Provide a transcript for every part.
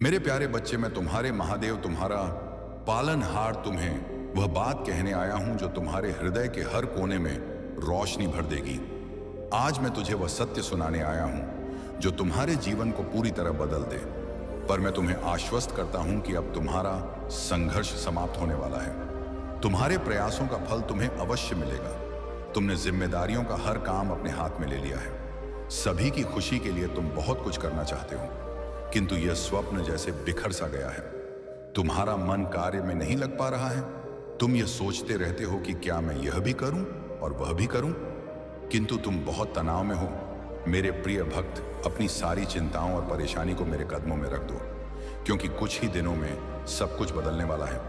मेरे प्यारे बच्चे, मैं तुम्हारे महादेव, तुम्हारा पालनहार, तुम्हें वह बात कहने आया हूं जो तुम्हारे हृदय के हर कोने में रोशनी भर देगी। आज मैं तुझे वह सत्य सुनाने आया हूं जो तुम्हारे जीवन को पूरी तरह बदल दे। पर मैं तुम्हें आश्वस्त करता हूं कि अब तुम्हारा संघर्ष समाप्त होने वाला है। तुम्हारे प्रयासों का फल तुम्हें अवश्य मिलेगा। तुमने जिम्मेदारियों का हर काम अपने हाथ में ले लिया है। सभी की खुशी के लिए तुम बहुत कुछ करना चाहते हो, किंतु यह स्वप्न जैसे बिखर सा गया है। तुम्हारा मन कार्य में नहीं लग पा रहा है। तुम यह सोचते रहते हो कि क्या मैं यह भी करूं और वह भी करूं, किंतु तुम बहुत तनाव में हो। मेरे प्रिय भक्त, अपनी सारी चिंताओं और परेशानी को मेरे कदमों में रख दो, क्योंकि कुछ ही दिनों में सब कुछ बदलने वाला है।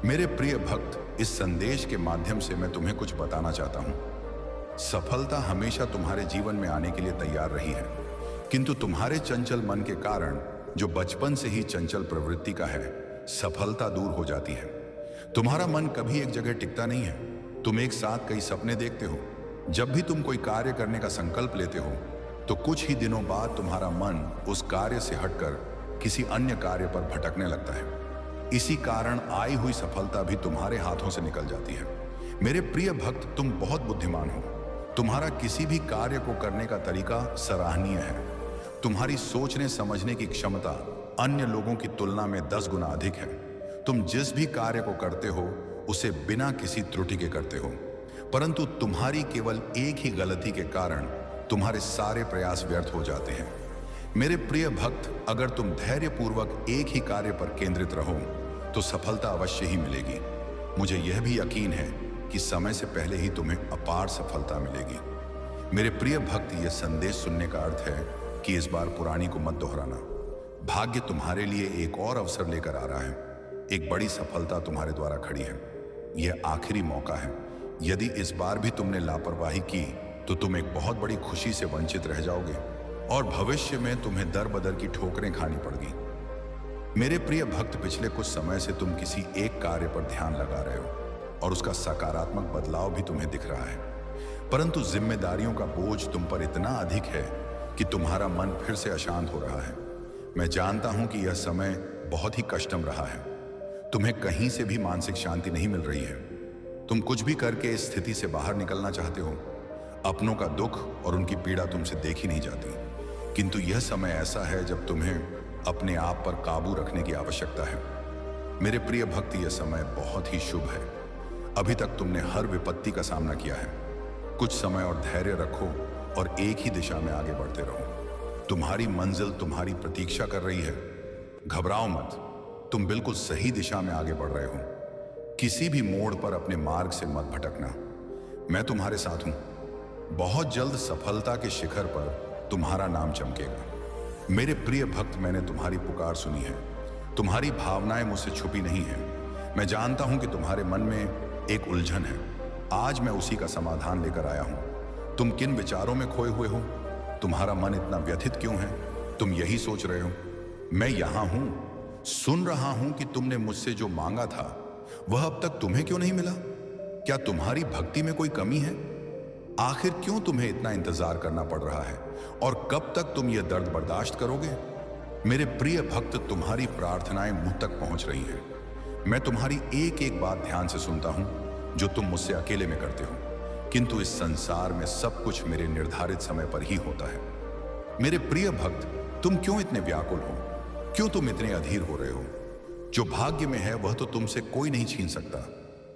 मेरे प्रिय भक्त, इस संदेश के माध्यम से मैं तुम्हें कुछ बताना चाहता हूं। सफलता हमेशा तुम्हारे जीवन में आने के लिए तैयार रही है, किंतु तुम्हारे चंचल मन के कारण, जो बचपन से ही चंचल प्रवृत्ति का है, सफलता दूर हो जाती है। तुम्हारा मन कभी एक जगह टिकता नहीं है। तुम एक साथ कई सपने देखते हो। जब भी तुम कोई कार्य करने का संकल्प लेते हो, तो कुछ ही दिनों बाद तुम्हारा मन उस कार्य से हटकर किसी अन्य कार्य पर भटकने लगता है। इसी कारण आई हुई सफलता भी तुम्हारे हाथों से निकल जाती है। मेरे प्रिय भक्त, तुम बहुत बुद्धिमान हो। तुम्हारा किसी भी कार्य को करने का तरीका सराहनीय है। तुम्हारी सोचने समझने की क्षमता अन्य लोगों की तुलना में 10 गुना अधिक है। तुम जिस भी कार्य को करते हो उसे बिना किसी त्रुटि के करते हो, परंतु तुम्हारी केवल एक ही गलती के कारण तुम्हारे सारे प्रयास व्यर्थ हो जाते हैं। मेरे प्रिय भक्त, अगर तुम धैर्यपूर्वक एक ही कार्य पर केंद्रित रहो तो सफलता अवश्य ही मिलेगी। मुझे यह भी यकीन है कि समय से पहले ही तुम्हें अपार सफलता मिलेगी। मेरे प्रिय भक्त, यह संदेश सुनने का अर्थ है कि इस बार पुरानी को मत दोहराना। भाग्य तुम्हारे लिए एक और अवसर लेकर आ रहा है। एक बड़ी सफलता तुम्हारे द्वारा खड़ी है। यह आखिरी मौका है। यदि इस बार भी तुमने लापरवाही की तो तुम एक बहुत बड़ी खुशी से वंचित रह जाओगे और भविष्य में तुम्हें दर बदर की ठोकरें खानी पड़गी। मेरे प्रिय भक्त, पिछले कुछ समय से तुम किसी एक कार्य पर ध्यान लगा रहे हो और उसका सकारात्मक बदलाव भी तुम्हें दिख रहा है, परंतु जिम्मेदारियों का बोझ तुम पर इतना अधिक है कि तुम्हारा मन फिर से अशांत हो रहा है। मैं जानता हूं कि यह समय बहुत ही कष्टम रहा है। तुम्हें कहीं से भी मानसिक शांति नहीं मिल रही है। तुम कुछ भी करके इस स्थिति से बाहर निकलना चाहते हो। अपनों का दुख और उनकी पीड़ा तुमसे देखी नहीं जाती, किंतु यह समय ऐसा है जब तुम्हें अपने आप पर काबू रखने की आवश्यकता है। मेरे प्रिय भक्त, यह समय बहुत ही शुभ है। अभी तक तुमने हर विपत्ति का सामना किया है। कुछ समय और धैर्य रखो और एक ही दिशा में आगे बढ़ते रहो। तुम्हारी मंजिल तुम्हारी प्रतीक्षा कर रही है। घबराओ मत, तुम बिल्कुल सही दिशा में आगे बढ़ रहे हो। किसी भी मोड़ पर अपने मार्ग से मत भटकना। मैं तुम्हारे साथ हूं। बहुत जल्द सफलता के शिखर पर तुम्हारा नाम चमकेगा। मेरे प्रिय भक्त, मैंने तुम्हारी पुकार सुनी है। तुम्हारी भावनाएं मुझसे छुपी नहीं है। मैं जानता हूं कि तुम्हारे मन में एक उलझन है। आज मैं उसी का समाधान लेकर आया हूं। तुम किन विचारों में खोए हुए हो? तुम्हारा मन इतना व्यथित क्यों है? तुम यही सोच रहे हो। मैं यहां हूं, सुन रहा हूं कि तुमने मुझसे जो मांगा था वह अब तक तुम्हें क्यों नहीं मिला। क्या तुम्हारी भक्ति में कोई कमी है? आखिर क्यों तुम्हें इतना इंतजार करना पड़ रहा है और कब तक तुम यह दर्द बर्दाश्त करोगे? मेरे प्रिय भक्त, तुम्हारी प्रार्थनाएं मुझ तक पहुंच रही हैं। मैं तुम्हारी एक एक बात ध्यान से सुनता हूं जो तुम मुझसे अकेले में करते हो, किंतु इस संसार में सब कुछ मेरे निर्धारित समय पर ही होता है। मेरे प्रिय भक्त, तुम क्यों इतने व्याकुल हो? क्यों तुम इतने अधीर हो रहे हो? जो भाग्य में है वह तो तुमसे कोई नहीं छीन सकता,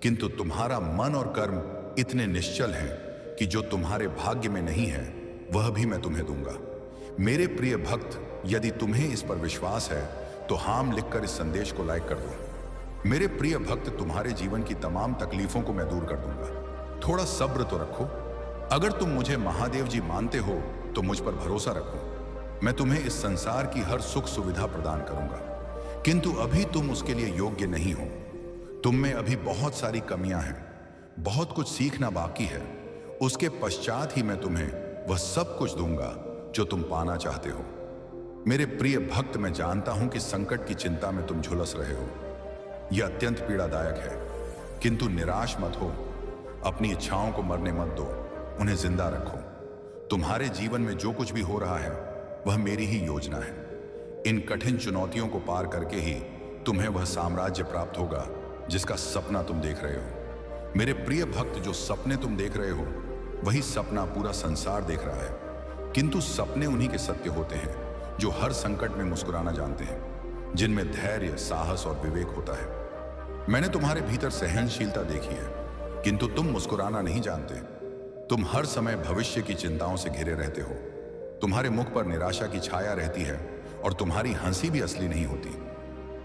किंतु तुम्हारा मन और कर्म इतने निश्चल हैं कि जो तुम्हारे भाग्य में नहीं है वह भी मैं तुम्हें दूंगा। मेरे प्रिय भक्त, यदि तुम्हें इस पर विश्वास है तो हाम लिखकर इस संदेश को लाइक कर दो। मेरे प्रिय भक्त, तुम्हारे जीवन की तमाम तकलीफों को मैं दूर कर दूंगा। थोड़ा सब्र तो रखो। अगर तुम मुझे महादेव जी मानते हो तो मुझ पर भरोसा रखो। मैं तुम्हें इस संसार की हर सुख सुविधा प्रदान करूंगा, किंतु अभी तुम उसके लिए योग्य नहीं हो। तुम में अभी बहुत सारी कमियां हैं, बहुत कुछ सीखना बाकी है। उसके पश्चात ही मैं तुम्हें वह सब कुछ दूंगा जो तुम पाना चाहते हो। मेरे प्रिय भक्त, मैं जानता हूं कि संकट की चिंता में तुम झुलस रहे हो। यह अत्यंत पीड़ादायक है, किंतु निराश मत हो। अपनी इच्छाओं को मरने मत दो, उन्हें जिंदा रखो। तुम्हारे जीवन में जो कुछ भी हो रहा है वह मेरी ही योजना है। इन कठिन चुनौतियों को पार करके ही तुम्हें वह साम्राज्य प्राप्त होगा जिसका सपना तुम देख रहे हो। मेरे प्रिय भक्त, जो सपने तुम देख रहे हो वही सपना पूरा संसार देख रहा है। किंतु सपने उन्हीं के सत्य होते हैं जो हर संकट में मुस्कुराना जानते हैं, जिनमें धैर्य, साहस और विवेक होता है। मैंने तुम्हारे भीतर सहनशीलता देखी है, किंतु तुम मुस्कुराना नहीं जानते। तुम हर समय भविष्य की चिंताओं से घिरे रहते हो। तुम्हारे मुख पर निराशा की छाया रहती है और तुम्हारी हंसी भी असली नहीं होती।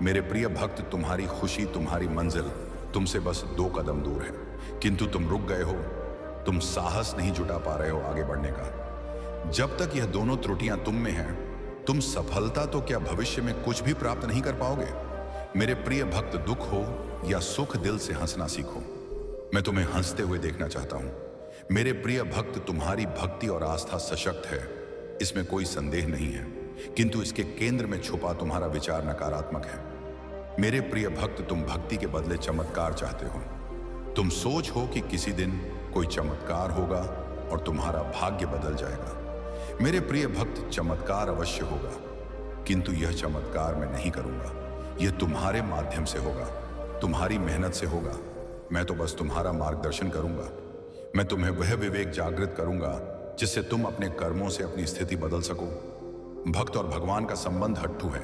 मेरे प्रिय भक्त, तुम्हारी खुशी, तुम्हारी मंजिल तुमसे बस 2 कदम दूर है, किंतु तुम रुक गए हो। तुम साहस नहीं जुटा पा रहे हो आगे बढ़ने का। जब तक यह दोनों त्रुटियां तुम में हैं, तुम सफलता तो क्या भविष्य में कुछ भी प्राप्त नहीं कर पाओगे। मेरे प्रिय भक्त, दुख हो या सुख, दिल से हंसना सीखो। मैं तुम्हें हंसते हुए देखना चाहता हूं। मेरे प्रिय भक्त, तुम्हारी भक्ति और आस्था सशक्त है, इसमें कोई संदेह नहीं है, किंतु इसके केंद्र में छुपा तुम्हारा विचार नकारात्मक है। मेरे प्रिय भक्त, तुम भक्ति के बदले चमत्कार चाहते हो। तुम सोच हो कि किसी दिन कोई चमत्कार होगा और तुम्हारा भाग्य बदल जाएगा। मेरे प्रिय भक्त, चमत्कार अवश्य होगा, किंतु यह चमत्कार मैं नहीं करूंगा। यह तुम्हारे माध्यम से होगा, तुम्हारी मेहनत से होगा। मैं तो बस तुम्हारा मार्गदर्शन करूंगा। मैं तुम्हें वह विवेक जागृत करूंगा जिससे तुम अपने कर्मों से अपनी स्थिति बदल सको। भक्त और भगवान का संबंध हट्टू है।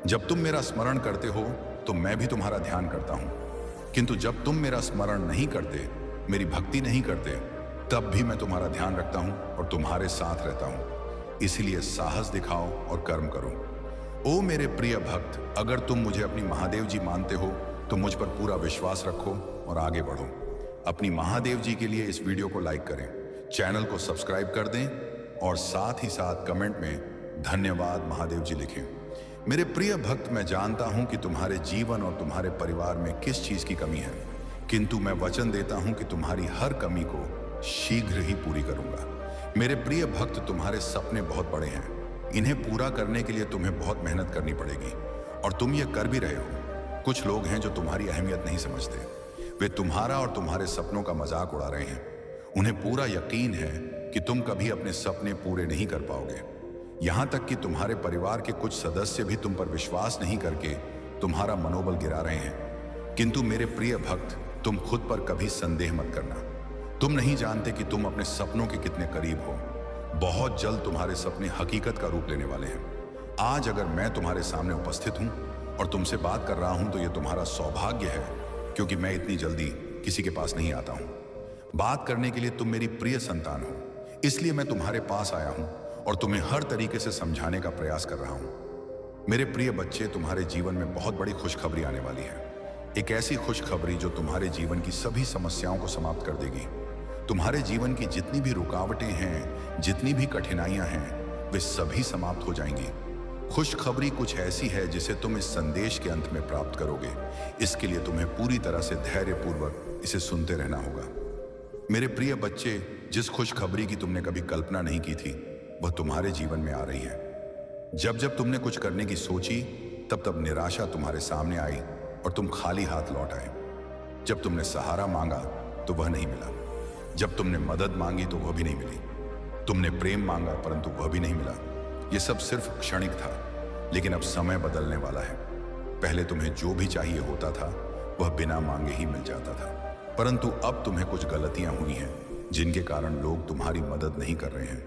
जब तुम मेरा स्मरण करते हो तो मैं भी तुम्हारा ध्यान करता हूं, किंतु जब तुम मेरा स्मरण नहीं करते, मेरी भक्ति नहीं करते, तब भी मैं तुम्हारा ध्यान रखता हूं और तुम्हारे साथ रहता हूं। इसलिए साहस दिखाओ और कर्म करो। ओ मेरे प्रिय भक्त, अगर तुम मुझे अपनी महादेव जी मानते हो तो मुझ पर पूरा विश्वास रखो और आगे बढ़ो। अपनी महादेव जी के लिए इस वीडियो को लाइक करें, चैनल को सब्सक्राइब कर दें और साथ ही साथ कमेंट में धन्यवाद महादेव जी लिखें। मेरे प्रिय भक्त, मैं जानता हूं कि तुम्हारे जीवन और तुम्हारे परिवार में किस चीज की कमी है, किंतु मैं वचन देता हूं कि तुम्हारी हर कमी को शीघ्र ही पूरी करूंगा। मेरे प्रिय भक्त, तुम्हारे सपने बहुत बड़े हैं। इन्हें पूरा करने के लिए तुम्हें बहुत मेहनत करनी पड़ेगी और तुम ये कर भी रहे हो। कुछ लोग हैं जो तुम्हारी अहमियत नहीं समझते। वे तुम्हारा और तुम्हारे सपनों का मजाक उड़ा रहे हैं। उन्हें पूरा यकीन है कि तुम कभी अपने सपने पूरे नहीं कर पाओगे। यहां तक कि तुम्हारे परिवार के कुछ सदस्य भी तुम पर विश्वास नहीं करके तुम्हारा मनोबल गिरा रहे हैं। किंतु मेरे प्रिय भक्त, तुम खुद पर कभी संदेह मत करना। तुम नहीं जानते कि तुम अपने सपनों के कितने करीब हो। बहुत जल्द तुम्हारे सपने हकीकत का रूप लेने वाले हैं। आज अगर मैं तुम्हारे सामने उपस्थित हूं और तुमसे बात कर रहा हूं तो यह तुम्हारा सौभाग्य है, क्योंकि मैं इतनी जल्दी किसी के पास नहीं आता हूं। बात करने के लिए तुम मेरी प्रिय संतान हो, इसलिए मैं तुम्हारे पास आया हूं और तुम्हें हर तरीके से समझाने का प्रयास कर रहा हूं। मेरे प्रिय बच्चे, तुम्हारे जीवन में बहुत बड़ी खुशखबरी आने वाली है। एक ऐसी खुशखबरी जो तुम्हारे जीवन की सभी समस्याओं को समाप्त कर देगी। तुम्हारे जीवन की जितनी भी रुकावटें हैं, जितनी भी कठिनाइयां हैं, वे सभी समाप्त हो जाएंगी। खुशखबरी कुछ ऐसी है जिसे तुम इस संदेश के अंत में प्राप्त करोगे। इसके लिए तुम्हें पूरी तरह से धैर्यपूर्वक इसे सुनते रहना होगा। मेरे प्रिय बच्चे, जिस खुशखबरी की तुमने कभी कल्पना नहीं की थी, वह तुम्हारे जीवन में आ रही है। जब जब तुमने कुछ करने की सोची, तब तब निराशा तुम्हारे सामने आई और तुम खाली हाथ लौट आए। जब तुमने सहारा मांगा तो वह नहीं मिला। जब तुमने मदद मांगी तो वह भी नहीं मिली। तुमने प्रेम मांगा परंतु वह भी नहीं मिला। यह सब सिर्फ क्षणिक था, लेकिन अब समय बदलने वाला है। पहले तुम्हें जो भी चाहिए होता था वह बिना मांगे ही मिल जाता था, परंतु अब तुम्हें कुछ गलतियां हुई हैं जिनके कारण लोग तुम्हारी मदद नहीं कर रहे हैं।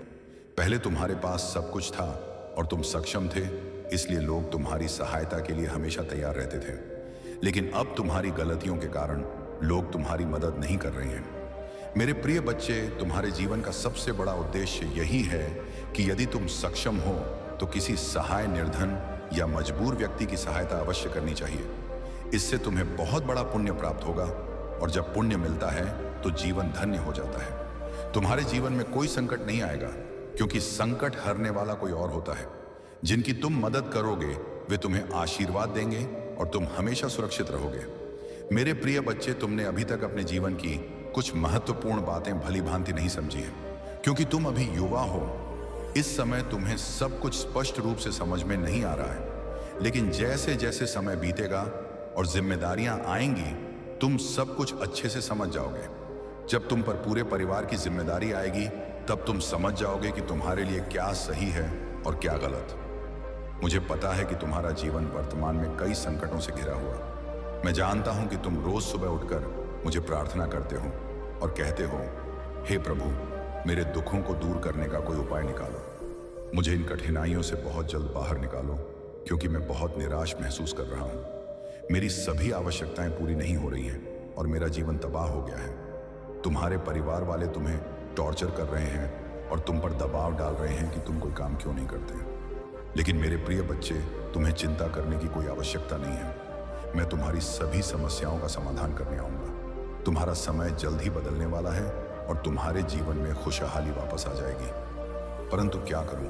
पहले तुम्हारे पास सब कुछ था और तुम सक्षम थे, इसलिए लोग तुम्हारी सहायता के लिए हमेशा तैयार रहते थे। लेकिन अब तुम्हारी गलतियों के कारण लोग तुम्हारी मदद नहीं कर रहे हैं। मेरे प्रिय बच्चे, तुम्हारे जीवन का सबसे बड़ा उद्देश्य यही है कि यदि तुम सक्षम हो तो किसी सहाय, निर्धन या मजबूर व्यक्ति की सहायता अवश्य करनी चाहिए। इससे तुम्हें बहुत बड़ा पुण्य प्राप्त होगा और जब पुण्य मिलता है तो जीवन धन्य हो जाता है। तुम्हारे जीवन में कोई संकट नहीं आएगा, क्योंकि संकट हरने वाला कोई और होता है। जिनकी तुम मदद करोगे वे तुम्हें आशीर्वाद देंगे और तुम हमेशा सुरक्षित रहोगे। मेरे प्रिय बच्चे, तुमने अभी तक अपने जीवन की कुछ महत्वपूर्ण बातें भली भांति नहीं समझी हैं, क्योंकि तुम अभी युवा हो। इस समय तुम्हें सब कुछ स्पष्ट रूप से समझ में नहीं आ रहा है, लेकिन जैसे जैसे समय बीतेगा और जिम्मेदारियां आएंगी, तुम सब कुछ अच्छे से समझ जाओगे। जब तुम पर पूरे परिवार की जिम्मेदारी आएगी, तब तुम समझ जाओगे कि तुम्हारे लिए क्या सही है और क्या गलत। मुझे पता है कि तुम्हारा जीवन वर्तमान में कई संकटों से घिरा हुआ। मैं जानता हूं कि तुम रोज सुबह उठकर मुझे प्रार्थना करते हो और कहते हो, हे प्रभु, मेरे दुखों को दूर करने का कोई उपाय निकालो। मुझे इन कठिनाइयों से बहुत जल्द बाहर निकालो, क्योंकि मैं बहुत निराश महसूस कर रहा हूँ। मेरी सभी आवश्यकताएं पूरी नहीं हो रही हैं और मेरा जीवन तबाह हो गया है। तुम्हारे परिवार वाले तुम्हें टॉर्चर कर रहे हैं और तुम पर दबाव डाल रहे हैं कि तुम कोई काम क्यों नहीं करते। लेकिन मेरे प्रिय बच्चे, तुम्हें चिंता करने की कोई आवश्यकता नहीं है। मैं तुम्हारी सभी समस्याओं का समाधान करने आऊंगा। तुम्हारा समय जल्द ही बदलने वाला है और तुम्हारे जीवन में खुशहाली वापस आ जाएगी। परंतु क्या करूं?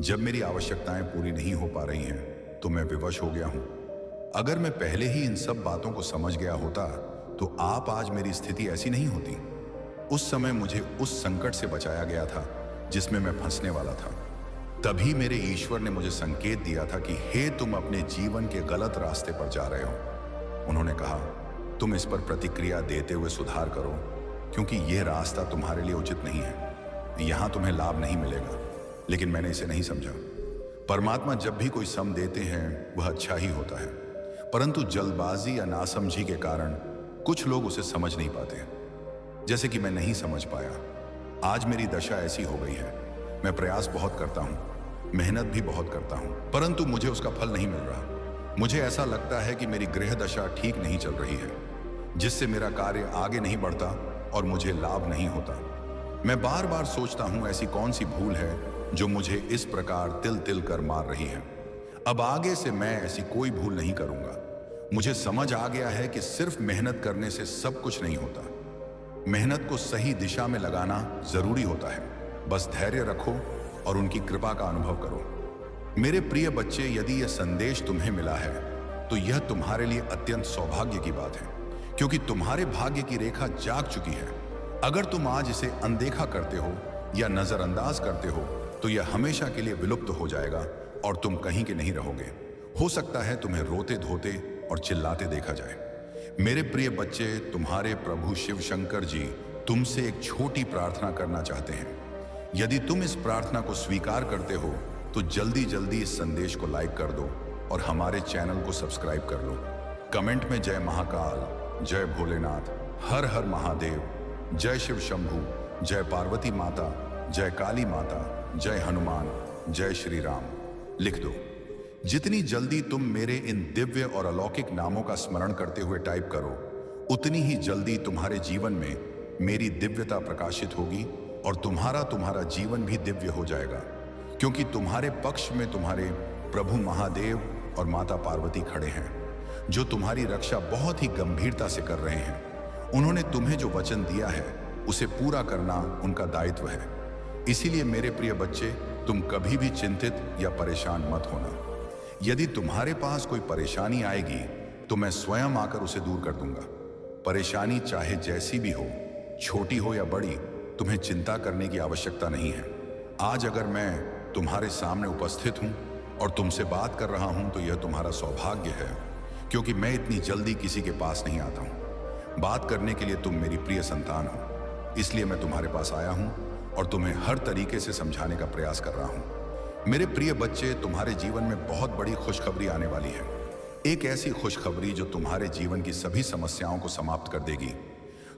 जब मेरी आवश्यकताएं पूरी नहीं हो पा रही हैं तो मैं विवश हो गया हूं। अगर मैं पहले ही इन सब बातों को समझ गया होता तो आप आज मेरी स्थिति ऐसी नहीं होती। उस समय मुझे उस संकट से बचाया गया था जिसमें मैं फंसने वाला था। तभी मेरे ईश्वर ने मुझे संकेत दिया था कि हे, तुम अपने जीवन के गलत रास्ते पर जा रहे हो। उन्होंने कहा, तुम इस पर प्रतिक्रिया देते हुए सुधार करो, क्योंकि यह रास्ता तुम्हारे लिए उचित नहीं है। यहां तुम्हें लाभ नहीं मिलेगा। लेकिन मैंने इसे नहीं समझा। परमात्मा जब भी कोई सम देते हैं वह अच्छा ही होता है, परंतु जल्दबाजी या नासमझी के कारण कुछ लोग उसे समझ नहीं पाते, जैसे कि मैं नहीं समझ पाया। आज मेरी दशा ऐसी हो गई है। मैं प्रयास बहुत करता हूं, मेहनत भी बहुत करता हूं, परंतु मुझे उसका फल नहीं मिल रहा। मुझे ऐसा लगता है कि मेरी गृह दशा ठीक नहीं चल रही है, जिससे मेरा कार्य आगे नहीं बढ़ता और मुझे लाभ नहीं होता। मैं बार बार सोचता हूं, ऐसी कौन सी भूल है जो मुझे इस प्रकार तिल तिल कर मार रही है। अब आगे से मैं ऐसी कोई भूल नहीं करूंगा। मुझे समझ आ गया है कि सिर्फ मेहनत करने से सब कुछ नहीं होता। मेहनत को सही दिशा में लगाना जरूरी होता है। बस धैर्य रखो और उनकी कृपा का अनुभव करो। मेरे प्रिय बच्चे, यदि यह संदेश तुम्हें मिला है तो यह तुम्हारे लिए अत्यंत सौभाग्य की बात है, क्योंकि तुम्हारे भाग्य की रेखा जाग चुकी है। अगर तुम आज इसे अनदेखा करते हो या नजरअंदाज करते हो तो यह हमेशा के लिए विलुप्त हो जाएगा और तुम कहीं के नहीं रहोगे। हो सकता है तुम्हें रोते धोते और चिल्लाते देखा जाए। मेरे प्रिय बच्चे, तुम्हारे प्रभु शिव शंकर जी तुमसे एक छोटी प्रार्थना करना चाहते हैं। यदि तुम इस प्रार्थना को स्वीकार करते हो तो जल्दी जल्दी इस संदेश को लाइक कर दो और हमारे चैनल को सब्सक्राइब कर लो। कमेंट में जय महाकाल, जय भोलेनाथ, हर हर महादेव, जय शिव शंभू, जय पार्वती माता, जय काली माता, जय हनुमान, जय श्री राम लिख दो। जितनी जल्दी तुम मेरे इन दिव्य और अलौकिक नामों का स्मरण करते हुए टाइप करो, उतनी ही जल्दी तुम्हारे जीवन में मेरी दिव्यता प्रकाशित होगी और तुम्हारा जीवन भी दिव्य हो जाएगा, क्योंकि तुम्हारे पक्ष में तुम्हारे प्रभु महादेव और माता पार्वती खड़े हैं, जो तुम्हारी रक्षा बहुत ही गंभीरता से कर रहे हैं। उन्होंने तुम्हें जो वचन दिया है उसे पूरा करना उनका दायित्व है। इसीलिए मेरे प्रिय बच्चे, तुम कभी भी चिंतित या परेशान मत होना। यदि तुम्हारे पास कोई परेशानी आएगी तो मैं स्वयं आकर उसे दूर कर दूंगा। परेशानी चाहे जैसी भी हो, छोटी हो या बड़ी, तुम्हें चिंता करने की आवश्यकता नहीं है। आज अगर मैं तुम्हारे सामने उपस्थित हूं और तुमसे बात कर रहा हूं तो यह तुम्हारा सौभाग्य है, क्योंकि मैं इतनी जल्दी किसी के पास नहीं आता हूं। बात करने के लिए तुम मेरी प्रिय संतान हो, इसलिए मैं तुम्हारे पास आया हूं और तुम्हें हर तरीके से समझाने का प्रयास कर रहा हूं। मेरे प्रिय बच्चे, तुम्हारे जीवन में बहुत बड़ी खुशखबरी आने वाली है। एक ऐसी खुशखबरी जो तुम्हारे जीवन की सभी समस्याओं को समाप्त कर देगी।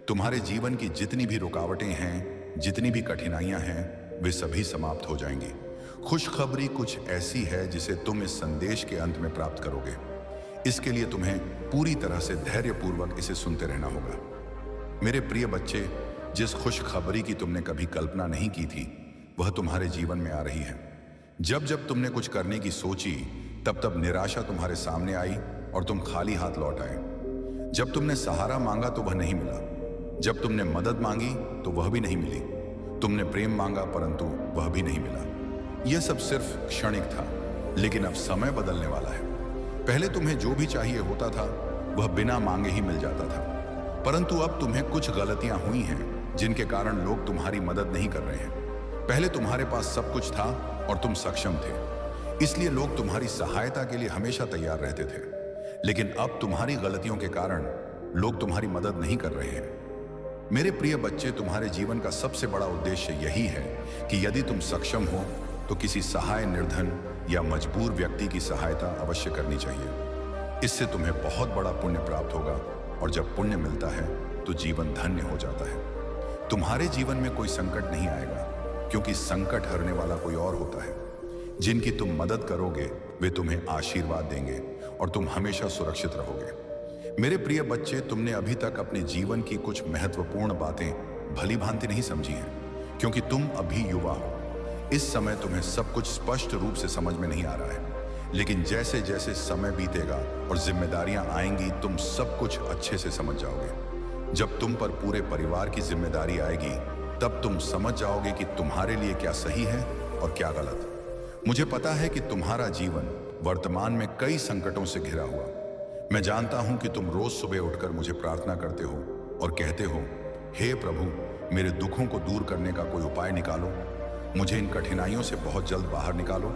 तुम्हारे जीवन की जितनी भी रुकावटें हैं, जितनी भी कठिनाइयां हैं, वे सभी समाप्त हो जाएंगी। खुशखबरी कुछ ऐसी है जिसे तुम इस संदेश के अंत में प्राप्त करोगे। इसके लिए तुम्हें पूरी तरह से धैर्यपूर्वक इसे सुनते रहना होगा। मेरे प्रिय बच्चे, जिस खुशखबरी की तुमने कभी कल्पना नहीं की थी, वह तुम्हारे जीवन में आ रही है। जब जब तुमने कुछ करने की सोची, तब तब निराशा तुम्हारे सामने आई और तुम खाली हाथ लौट आए। जब तुमने सहारा मांगा तो वह नहीं मिला। जब तुमने मदद मांगी तो वह भी नहीं मिली। तुमने प्रेम मांगा परंतु वह भी नहीं मिला। यह सब सिर्फ क्षणिक था, लेकिन अब समय बदलने वाला है। पहले तुम्हें जो भी चाहिए होता था वह बिना मांगे ही मिल जाता था, परंतु अब तुम्हें कुछ गलतियां हुई हैं जिनके कारण लोग तुम्हारी मदद नहीं कर रहे हैं। पहले तुम्हारे पास सब कुछ था और तुम सक्षम थे, इसलिए लोग तुम्हारी सहायता के लिए हमेशा तैयार रहते थे। लेकिन अब तुम्हारी गलतियों के कारण लोग तुम्हारी मदद नहीं कर रहे हैं। मेरे प्रिय बच्चे, तुम्हारे जीवन का सबसे बड़ा उद्देश्य यही है कि यदि तुम सक्षम हो तो किसी सहाय, निर्धन या मजबूर व्यक्ति की सहायता अवश्य करनी चाहिए। इससे तुम्हें बहुत बड़ा पुण्य प्राप्त होगा और जब पुण्य मिलता है तो जीवन धन्य हो जाता है। तुम्हारे जीवन में कोई संकट नहीं आएगा, क्योंकि संकट हरने वाला कोई और होता है। जिनकी तुम मदद करोगे वे तुम्हें आशीर्वाद देंगे और तुम हमेशा सुरक्षित रहोगे। मेरे प्रिय बच्चे, तुमने अभी तक अपने जीवन की कुछ महत्वपूर्ण बातें भली भांति नहीं समझी हैं, क्योंकि तुम अभी युवा हो। इस समय तुम्हें सब कुछ स्पष्ट रूप से समझ में नहीं आ रहा है, लेकिन जैसे जैसे समय बीतेगा और जिम्मेदारियां आएंगी, तुम सब कुछ अच्छे से समझ जाओगे। जब तुम पर पूरे परिवार की जिम्मेदारी आएगी, तब तुम समझ जाओगे कि तुम्हारे लिए क्या सही है और क्या गलत। मुझे पता है कि तुम्हारा जीवन वर्तमान में कई संकटों से घिरा हुआ। मैं जानता हूं कि तुम रोज सुबह उठकर मुझे प्रार्थना करते हो और कहते हो, हे प्रभु, मेरे दुखों को दूर करने का कोई उपाय निकालो, मुझे इन कठिनाइयों से बहुत जल्द बाहर निकालो,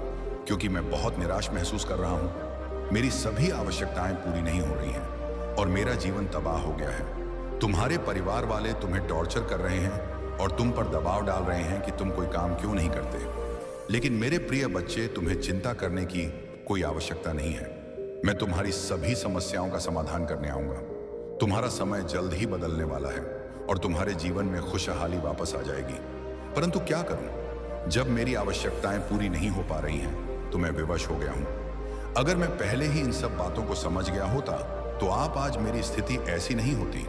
क्योंकि मैं बहुत निराश महसूस कर रहा हूं। मेरी सभी आवश्यकताएं पूरी नहीं हो रही हैं और मेरा जीवन तबाह हो गया है। तुम्हारे परिवार वाले तुम्हें टॉर्चर कर रहे हैं और तुम पर दबाव डाल रहे हैं कि तुम कोई काम क्यों नहीं करते। लेकिन मेरे प्रिय बच्चे, तुम्हें चिंता करने की कोई आवश्यकता नहीं है। मैं तुम्हारी सभी समस्याओं का समाधान करने आऊंगा। तुम्हारा समय जल्द ही बदलने वाला है और तुम्हारे जीवन में खुशहाली वापस आ जाएगी। परंतु क्या करूं? जब मेरी आवश्यकताएं पूरी नहीं हो पा रही हैं, तो मैं विवश हो गया हूं। अगर मैं पहले ही इन सब बातों को समझ गया होता, तो आज मेरी स्थिति ऐसी नहीं होती।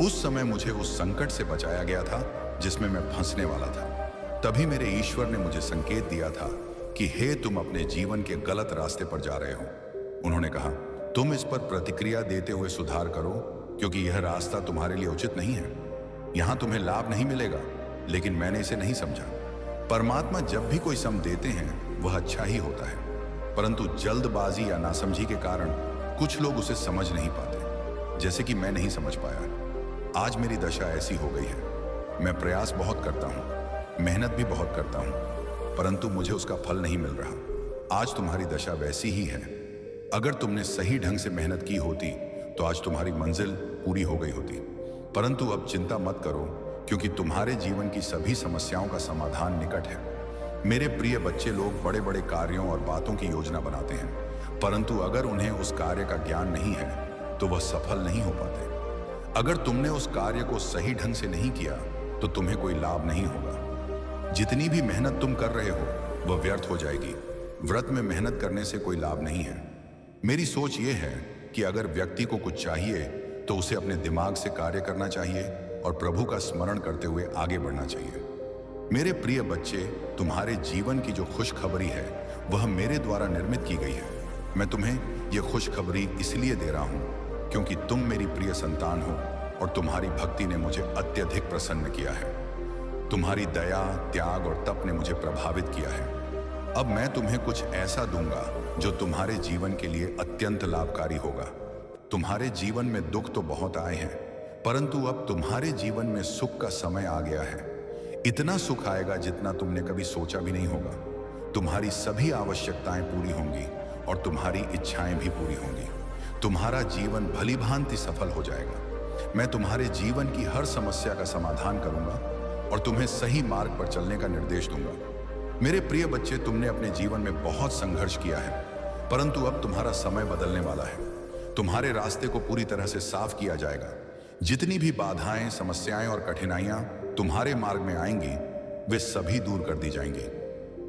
उस समय मुझे उस संकट से बचाया गया था जिसमें मैं फंसने वाला था। तभी मेरे ईश्वर ने मुझे संकेत दिया था कि हे, तुम अपने जीवन के गलत रास्ते पर जा रहे हो। उन्होंने कहा, तुम इस पर प्रतिक्रिया देते हुए सुधार करो, क्योंकि यह रास्ता तुम्हारे लिए उचित नहीं है। यहां तुम्हें लाभ नहीं मिलेगा, लेकिन मैंने इसे नहीं समझा। परमात्मा जब भी कोई सम देते हैं वह अच्छा ही होता है, परंतु जल्दबाजी या नासमझी के कारण कुछ लोग उसे समझ नहीं पाते, जैसे कि मैं नहीं समझ पाया। आज मेरी दशा ऐसी हो गई है। मैं प्रयास बहुत करता हूँ, मेहनत भी बहुत करता हूँ, परंतु मुझे उसका फल नहीं मिल रहा। आज तुम्हारी दशा वैसी ही है। अगर तुमने सही ढंग से मेहनत की होती तो आज तुम्हारी मंजिल पूरी हो गई होती। परंतु अब चिंता मत करो, क्योंकि तुम्हारे जीवन की सभी समस्याओं का समाधान निकट है। मेरे प्रिय बच्चे, लोग बड़े बड़े कार्यों और बातों की योजना बनाते हैं, परंतु अगर उन्हें उस कार्य का ज्ञान नहीं है तो वह सफल नहीं हो पाते। अगर तुमने उस कार्य को सही ढंग से नहीं किया तो तुम्हें कोई लाभ नहीं होगा। जितनी भी मेहनत तुम कर रहे हो वह व्यर्थ हो जाएगी। व्रत में मेहनत करने से कोई लाभ नहीं है। मेरी सोच ये है कि अगर व्यक्ति को कुछ चाहिए तो उसे अपने दिमाग से कार्य करना चाहिए और प्रभु का स्मरण करते हुए आगे बढ़ना चाहिए। मेरे प्रिय बच्चे, तुम्हारे जीवन की जो खुशखबरी है वह मेरे द्वारा निर्मित की गई है। मैं तुम्हें यह खुशखबरी इसलिए दे रहा हूं क्योंकि तुम मेरी प्रिय संतान हो और तुम्हारी भक्ति ने मुझे अत्यधिक प्रसन्न किया है। तुम्हारी दया, त्याग और तप ने मुझे प्रभावित किया है। अब मैं तुम्हें कुछ ऐसा दूंगा जो तुम्हारे जीवन के लिए अत्यंत लाभकारी होगा। तुम्हारे जीवन में दुख तो बहुत आए हैं, परंतु अब तुम्हारे जीवन में सुख का समय आ गया है। इतना सुख आएगा जितना तुमने कभी सोचा भी नहीं होगा। तुम्हारी सभी आवश्यकताएं पूरी होंगी और तुम्हारी इच्छाएं भी पूरी होंगी। तुम्हारा जीवन भली भांति सफल हो जाएगा। मैं तुम्हारे जीवन की हर समस्या का समाधान करूंगा और तुम्हें सही मार्ग पर चलने का निर्देश दूंगा। मेरे प्रिय बच्चे, तुमने अपने जीवन में बहुत संघर्ष किया है, परंतु अब तुम्हारा समय बदलने वाला है। तुम्हारे रास्ते को पूरी तरह से साफ किया जाएगा। जितनी भी बाधाएं, समस्याएं और कठिनाइयां तुम्हारे मार्ग में आएंगी, वे सभी दूर कर दी जाएंगी।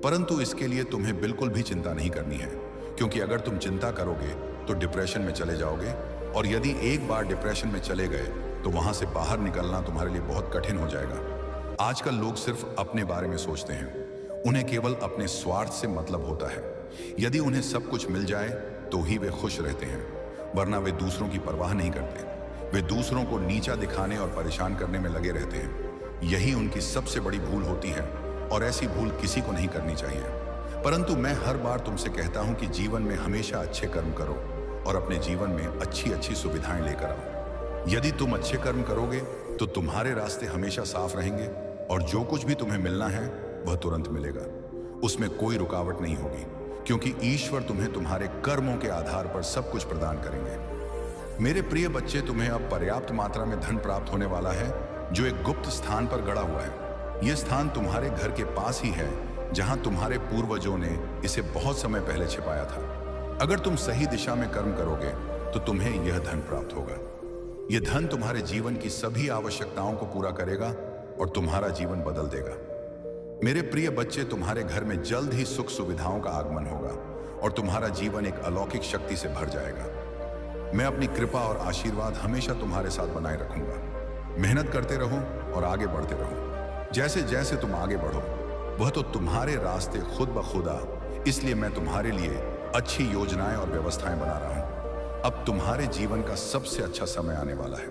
परंतु इसके लिए तुम्हें बिल्कुल भी चिंता नहीं करनी है, क्योंकि अगर तुम चिंता करोगे तो डिप्रेशन में चले जाओगे, और यदि एक बार डिप्रेशन में चले गए तो वहां से बाहर निकलना तुम्हारे लिए बहुत कठिन हो जाएगा। आजकल लोग सिर्फ अपने बारे में सोचते हैं। उन्हें केवल अपने स्वार्थ से मतलब होता है। यदि उन्हें सब कुछ मिल जाए तो ही वे खुश रहते हैं, वरना वे दूसरों की परवाह नहीं करते। वे दूसरों को नीचा दिखाने और परेशान करने में लगे रहते हैं। यही उनकी सबसे बड़ी भूल होती है और ऐसी भूल किसी को नहीं करनी चाहिए। परंतु मैं हर बार तुमसे कहता हूं कि जीवन में हमेशा अच्छे कर्म करो और अपने जीवन में अच्छी अच्छी सुविधाएं लेकर आओ। यदि तुम अच्छे कर्म करोगे तो तुम्हारे रास्ते हमेशा साफ रहेंगे और जो कुछ भी तुम्हें मिलना है वह तुरंत मिलेगा। उसमें कोई रुकावट नहीं होगी, क्योंकि ईश्वर तुम्हें तुम्हारे कर्मों के आधार पर सब कुछ प्रदान करेंगे। मेरे प्रिय बच्चे, तुम्हें अब पर्याप्त मात्रा में धन प्राप्त होने वाला है, जो एक गुप्त स्थान पर गड़ा हुआ है। यह स्थान तुम्हारे घर के पास ही है, जहां तुम्हारे पूर्वजों ने इसे बहुत समय पहले छिपाया था। अगर तुम सही दिशा में कर्म करोगे तो तुम्हें यह धन प्राप्त होगा। यह धन तुम्हारे जीवन की सभी आवश्यकताओं को पूरा करेगा और तुम्हारा जीवन बदल देगा। मेरे प्रिय बच्चे, तुम्हारे घर में जल्द ही सुख सुविधाओं का आगमन होगा और तुम्हारा जीवन एक अलौकिक शक्ति से भर जाएगा। मैं अपनी कृपा और आशीर्वाद हमेशा तुम्हारे साथ बनाए रखूंगा। मेहनत करते रहो और आगे बढ़ते रहो। जैसे जैसे तुम आगे बढ़ो, वह तो तुम्हारे रास्ते खुद ब खुद आ। इसलिए मैं तुम्हारे लिए अच्छी योजनाएं और व्यवस्थाएं बना रहा हूं। अब तुम्हारे जीवन का सबसे अच्छा समय आने वाला है।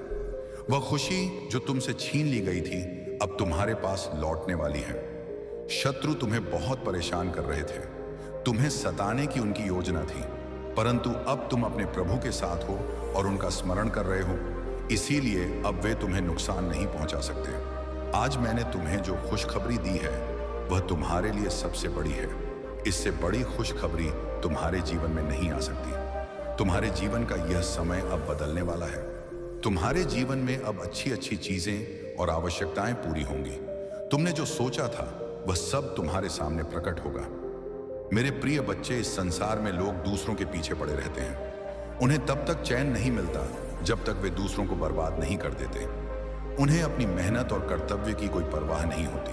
वह खुशी जो तुमसे छीन ली गई थी अब तुम्हारे पास लौटने वाली है। शत्रु तुम्हें बहुत परेशान कर रहे थे, तुम्हें सताने की उनकी योजना थी, परंतु अब तुम अपने प्रभु के साथ हो और उनका स्मरण कर रहे हो, इसीलिए अब वे तुम्हें नुकसान नहीं पहुंचा सकते। आज मैंने तुम्हें जो खुशखबरी दी है वह तुम्हारे लिए सबसे बड़ी है। इससे बड़ी खुशखबरी तुम्हारे जीवन में नहीं आ सकती। तुम्हारे जीवन का यह समय अब बदलने वाला है। तुम्हारे जीवन में अब अच्छी अच्छी चीजें और आवश्यकताएं पूरी होंगी। तुमने जो सोचा था वह सब तुम्हारे सामने प्रकट होगा। मेरे प्रिय बच्चे, इस संसार में लोग दूसरों के पीछे पड़े रहते हैं। उन्हें तब तक चैन नहीं मिलता जब तक वे दूसरों को बर्बाद नहीं कर देते। उन्हें अपनी मेहनत और कर्तव्य की कोई परवाह नहीं होती,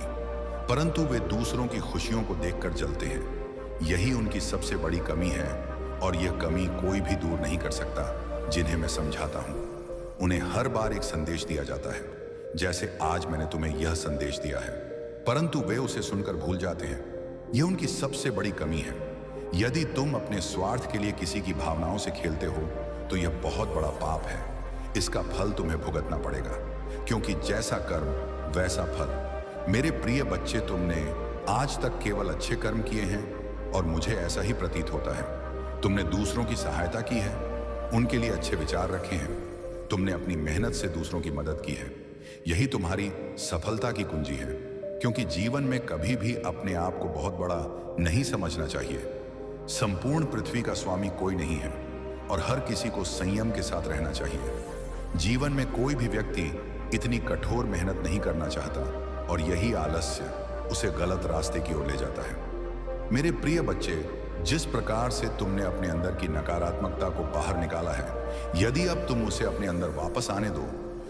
परंतु वे दूसरों की खुशियों को देखकर जलते हैं। यही उनकी सबसे बड़ी कमी है और यह कमी कोई भी दूर नहीं कर सकता। जिन्हें मैं समझाता हूं, उन्हें हर बार एक संदेश दिया जाता है, जैसे आज मैंने तुम्हें यह संदेश दिया है, परंतु वे उसे सुनकर भूल जाते हैं। यह उनकी सबसे बड़ी कमी है। यदि तुम अपने स्वार्थ के लिए किसी की भावनाओं से खेलते हो तो यह बहुत बड़ा पाप है। इसका फल तुम्हें भुगतना पड़ेगा, क्योंकि जैसा कर्म वैसा फल। मेरे प्रिय बच्चे, तुमने आज तक केवल अच्छे कर्म किए हैं और मुझे ऐसा ही प्रतीत होता है। तुमने दूसरों की सहायता की है, उनके लिए अच्छे विचार रखे हैं, तुमने अपनी मेहनत से दूसरों की मदद की है। यही तुम्हारी सफलता की कुंजी है, क्योंकि जीवन में कभी भी अपने आप को बहुत बड़ा नहीं समझना चाहिए। संपूर्ण पृथ्वी का स्वामी कोई नहीं है और हर किसी को संयम के साथ रहना चाहिए। जीवन में कोई भी व्यक्ति इतनी कठोर मेहनत नहीं करना चाहता और यही आलस्य उसे गलत रास्ते की ओर ले जाता है। मेरे प्रिय बच्चे, जिस प्रकार से तुमने अपने अंदर की नकारात्मकता को बाहर निकाला है, यदि अब तुम उसे अपने अंदर वापस आने दो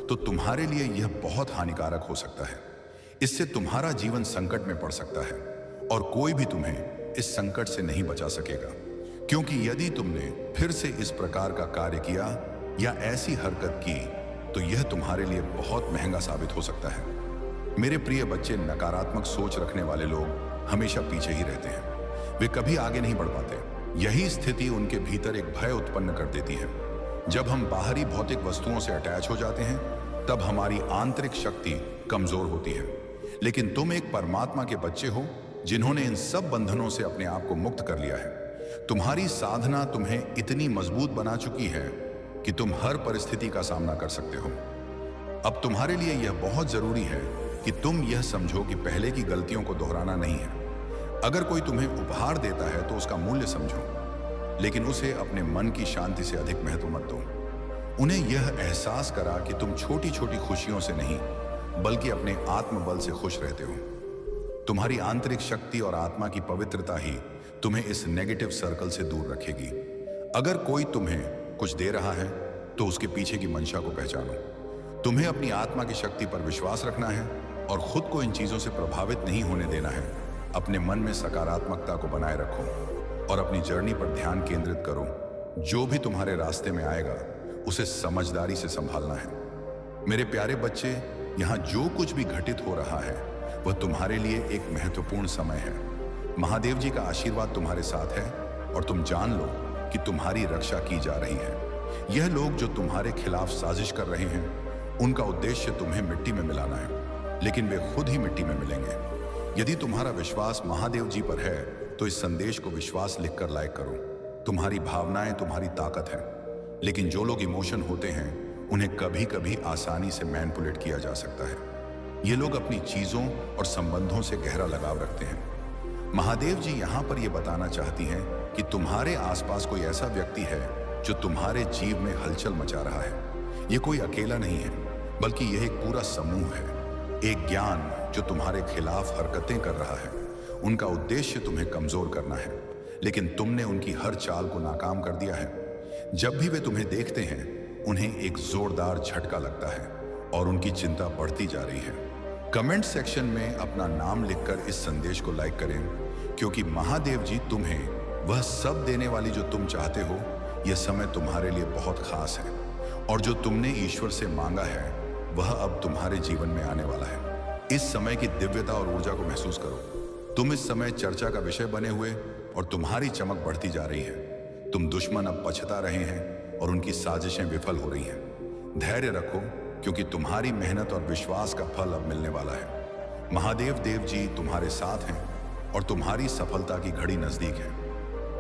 तो तुम्हारे लिए यह बहुत हानिकारक हो सकता है। इससे तुम्हारा जीवन संकट में पड़ सकता है और कोई भी तुम्हें इस संकट से नहीं बचा सकेगा, क्योंकि यदि तुमने फिर से इस प्रकार का कार्य किया या ऐसी हरकत की तो यह तुम्हारे लिए बहुत महंगा साबित हो सकता है। मेरे प्रिय बच्चे, नकारात्मक सोच रखने वाले लोग हमेशा पीछे ही रहते हैं। वे कभी आगे नहीं बढ़ पाते। यही स्थिति उनके भीतर एक भय उत्पन्न कर देती है। जब हम बाहरी भौतिक वस्तुओं से अटैच हो जाते हैं तब हमारी आंतरिक शक्ति कमजोर होती है। लेकिन तुम एक परमात्मा के बच्चे हो जिन्होंने इन सब बंधनों से अपने आप को मुक्त कर लिया है। तुम्हारी साधना तुम्हें इतनी मजबूत बना चुकी है कि तुम हर परिस्थिति का सामना कर सकते हो। अब तुम्हारे लिए यह बहुत जरूरी है कि तुम यह समझो कि पहले की गलतियों को दोहराना नहीं है। अगर कोई तुम्हें उपहार देता है तो उसका मूल्य समझो, लेकिन उसे अपने मन की शांति से अधिक महत्व मत दो। उन्हें यह एहसास करा कि तुम छोटी छोटी खुशियों से नहीं बल्कि अपने आत्मबल से खुश रहते हो। तुम्हारी आंतरिक शक्ति और आत्मा की पवित्रता ही तुम्हें इस नेगेटिव सर्कल से दूर रखेगी। अगर कोई तुम्हें कुछ दे रहा है तो उसके पीछे की मंशा को पहचानो। तुम्हें अपनी आत्मा की शक्ति पर विश्वास रखना है और खुद को इन चीजों से प्रभावित नहीं होने देना है। अपने मन में सकारात्मकता को बनाए रखो और अपनी जर्नी पर ध्यान केंद्रित करो। जो भी तुम्हारे रास्ते में आएगा उसे समझदारी से संभालना है। मेरे प्यारे बच्चे, यहाँ जो कुछ भी घटित हो रहा है वह तुम्हारे लिए एक महत्वपूर्ण समय है। महादेव जी का आशीर्वाद तुम्हारे साथ है और तुम जान लो कि तुम्हारी रक्षा की जा रही है। यह लोग जो तुम्हारे खिलाफ साजिश कर रहे हैं उनका उद्देश्य तुम्हें मिट्टी में मिलाना है, लेकिन वे खुद ही मिट्टी में मिलेंगे। यदि तुम्हारा विश्वास महादेव जी पर है तो इस संदेश को विश्वास लिखकर लाइक करो। तुम्हारी भावनाएं तुम्हारी ताकत है, लेकिन जो लोग इमोशन होते हैं उन्हें कभी कभी आसानी से मैनिपुलेट किया जा सकता है। ये लोग अपनी चीजों और संबंधों से गहरा लगाव रखते हैं। महादेव जी यहाँ पर यह बताना चाहती हैं कि तुम्हारे आसपास कोई ऐसा व्यक्ति है जो तुम्हारे जीव में हलचल मचा रहा है। ये कोई अकेला नहीं है, बल्कि यह एक पूरा समूह है, एक ज्ञान जो तुम्हारे खिलाफ हरकतें कर रहा है। उनका उद्देश्य तुम्हें कमजोर करना है, लेकिन तुमने उनकी हर चाल को नाकाम कर दिया है। जब भी वे तुम्हें देखते हैं, उन्हें एक जोरदार झटका लगता है और उनकी चिंता बढ़ती जा रही है। कमेंट सेक्शन में अपना नाम लिखकर इस संदेश को लाइक करें, क्योंकि महादेव जी तुम्हें वह सब देने वाली जो तुम चाहते हो। यह समय तुम्हारे लिए बहुत खास है और जो तुमने ईश्वर से मांगा है वह अब तुम्हारे जीवन में आने वाला है। इस समय की दिव्यता और ऊर्जा को महसूस करो। तुम इस समय चर्चा का विषय बने हुए और तुम्हारी चमक बढ़ती जा रही है। तुम दुश्मन अब पछता रहे हैं और उनकी साजिशें विफल हो रही हैं। धैर्य रखो, क्योंकि तुम्हारी मेहनत और विश्वास का फल अब मिलने वाला है। महादेव देव जी तुम्हारे साथ हैं और तुम्हारी सफलता की घड़ी नजदीक है।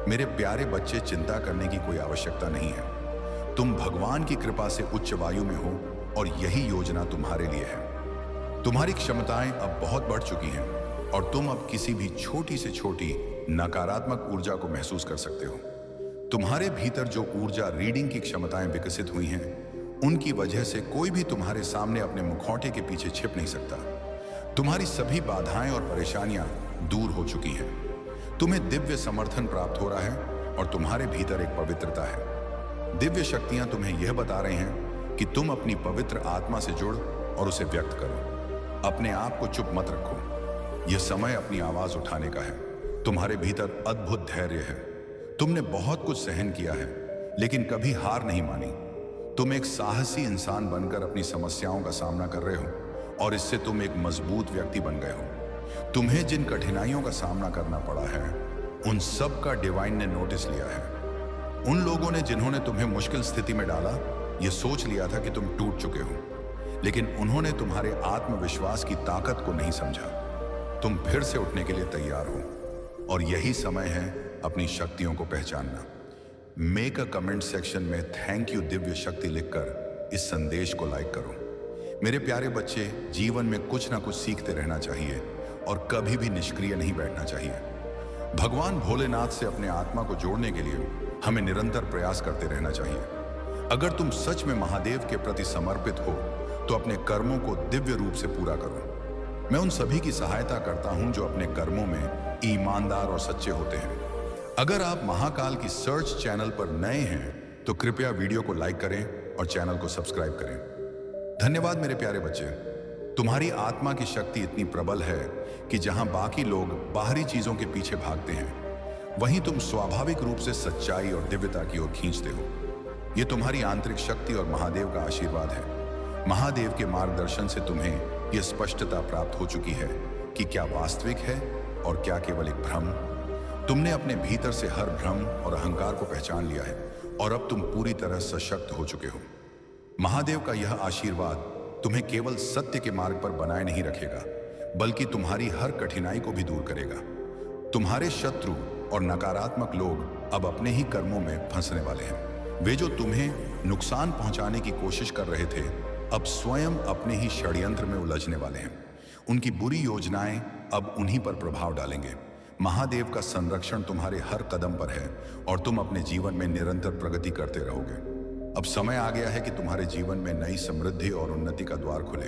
मेरे प्यारे बच्चे, चिंता करने की कोई आवश्यकता नहीं है। तुम भगवान की कृपा से उच्च वायु में हो और यही योजना तुम्हारे लिए है। तुम्हारी क्षमताएं अब बहुत बढ़ चुकी हैं और तुम अब किसी भी छोटी से छोटी नकारात्मक ऊर्जा को महसूस कर सकते हो। तुम्हारे भीतर जो ऊर्जा रीडिंग की क्षमताएं विकसित हुई हैं, उनकी वजह से कोई भी तुम्हारे सामने अपने मुखौटे के पीछे छिप नहीं सकता। तुम्हारी सभी बाधाएं और परेशानियां दूर हो चुकी हैं। तुम्हें दिव्य समर्थन प्राप्त हो रहा है और तुम्हारे भीतर एक पवित्रता है। दिव्य शक्तियां तुम्हें यह बता रही हैं कि तुम अपनी पवित्र आत्मा से जुड़ और उसे व्यक्त करो। अपने आप को चुप मत रखो। यह समय अपनी आवाज उठाने का है। तुम्हारे भीतर अद्भुत धैर्य है। तुमने बहुत कुछ सहन किया है, लेकिन कभी हार नहीं मानी। तुम एक साहसी इंसान बनकर अपनी समस्याओं का सामना कर रहे हो और इससे तुम एक मजबूत व्यक्ति बन गए हो। तुम्हें जिन कठिनाइयों का सामना करना पड़ा है, उन सब का डिवाइन ने नोटिस लिया है। उन लोगों ने जिन्होंने तुम्हें मुश्किल स्थिति में डाला, यह सोच लिया था कि तुम टूट चुके हो, लेकिन उन्होंने तुम्हारे आत्मविश्वास की ताकत को नहीं समझा। तुम फिर से उठने के लिए तैयार हो और यही समय है अपनी शक्तियों को पहचानना। मेक अ कमेंट सेक्शन में थैंक यू दिव्य शक्ति लिखकर इस संदेश को लाइक करो। मेरे प्यारे बच्चे, जीवन में कुछ ना कुछ सीखते रहना चाहिए और कभी भी निष्क्रिय नहीं बैठना चाहिए। भगवान भोलेनाथ से अपने आत्मा को जोड़ने के लिए हमें निरंतर प्रयास करते रहना चाहिए। अगर तुम सच में महादेव के प्रति समर्पित हो तो अपने कर्मों को दिव्य रूप से पूरा करो। मैं उन सभी की सहायता करता हूं जो अपने कर्मों में ईमानदार और सच्चे होते हैं। अगर आप महाकाल की सर्च चैनल पर नए हैं तो कृपया वीडियो को लाइक करें और चैनल को सब्सक्राइब करें। धन्यवाद मेरे प्यारे बच्चे। तुम्हारी आत्मा की शक्ति इतनी प्रबल है कि जहां बाकी लोग बाहरी चीजों के पीछे भागते हैं, वहीं तुम स्वाभाविक रूप से सच्चाई और दिव्यता की ओर खींचते हो। यह तुम्हारी आंतरिक शक्ति और महादेव का आशीर्वाद है। महादेव के मार्गदर्शन से तुम्हें यह स्पष्टता प्राप्त हो चुकी है कि क्या वास्तविक है और क्या केवल एक भ्रम। तुमने अपने भीतर से हर भ्रम और अहंकार को पहचान लिया है और अब तुम पूरी तरह सशक्त हो चुके हो। महादेव का यह आशीर्वाद तुम्हें केवल सत्य के मार्ग पर बनाए नहीं रखेगा, बल्कि तुम्हारी हर कठिनाई को भी दूर करेगा। तुम्हारे शत्रु और नकारात्मक लोग अब अपने ही कर्मों में फंसने वाले हैं। वे जो तुम्हें नुकसान पहुंचाने की कोशिश कर रहे थे, अब स्वयं अपने ही षड्यंत्र में उलझने वाले हैं। उनकी बुरी योजनाएं अब उन्हीं पर प्रभाव डालेंगे। महादेव का संरक्षण तुम्हारे हर कदम पर है और तुम अपने जीवन में निरंतर प्रगति करते रहोगे। अब समय आ गया है कि तुम्हारे जीवन में नई समृद्धि और उन्नति का द्वार खुले।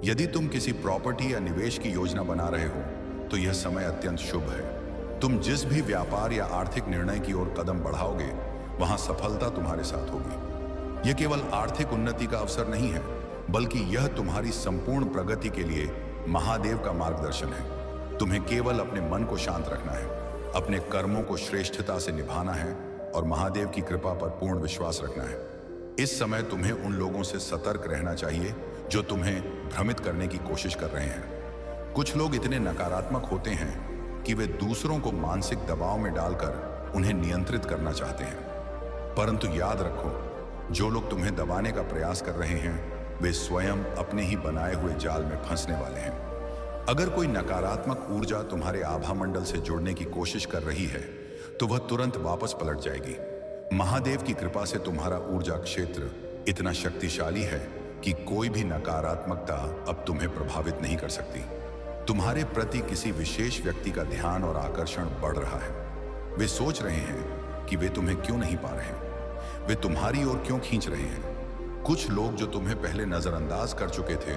यदि तुम किसी प्रॉपर्टी या निवेश की योजना बना रहे हो तो यह समय अत्यंत शुभ है। तुम जिस भी व्यापार या आर्थिक निर्णय की ओर कदम बढ़ाओगे, वहां सफलता तुम्हारे साथ होगी। यह केवल आर्थिक उन्नति का अवसर नहीं है, बल्कि यह तुम्हारी संपूर्ण प्रगति के लिए महादेव का मार्गदर्शन है। तुम्हें केवल अपने मन को शांत रखना है, अपने कर्मों को श्रेष्ठता से निभाना है और महादेव की कृपा पर पूर्ण विश्वास रखना है। इस समय तुम्हें उन लोगों से सतर्क रहना चाहिए जो तुम्हें भ्रमित करने की कोशिश कर रहे हैं। कुछ लोग इतने नकारात्मक होते हैं कि वे दूसरों को मानसिक दबाव में डालकर उन्हें नियंत्रित करना चाहते हैं। परंतु याद रखो, जो लोग तुम्हें दबाने का प्रयास कर रहे हैं, वे स्वयं अपने ही बनाए हुए जाल में फंसने वाले हैं। अगर कोई नकारात्मक ऊर्जा तुम्हारे आभा मंडल से जुड़ने की कोशिश कर रही है, तो वह तुरंत वापस पलट जाएगी। महादेव की कृपा से तुम्हारा ऊर्जा क्षेत्र इतना शक्तिशाली है कि कोई भी नकारात्मकता अब तुम्हें प्रभावित नहीं कर सकती। तुम्हारे प्रति किसी विशेष व्यक्ति का ध्यान और आकर्षण बढ़ रहा है। वे सोच रहे हैं कि वे तुम्हें क्यों नहीं पा रहे, वे तुम्हारी ओर क्यों खींच रहे हैं। कुछ लोग जो तुम्हें पहले नजरअंदाज कर चुके थे,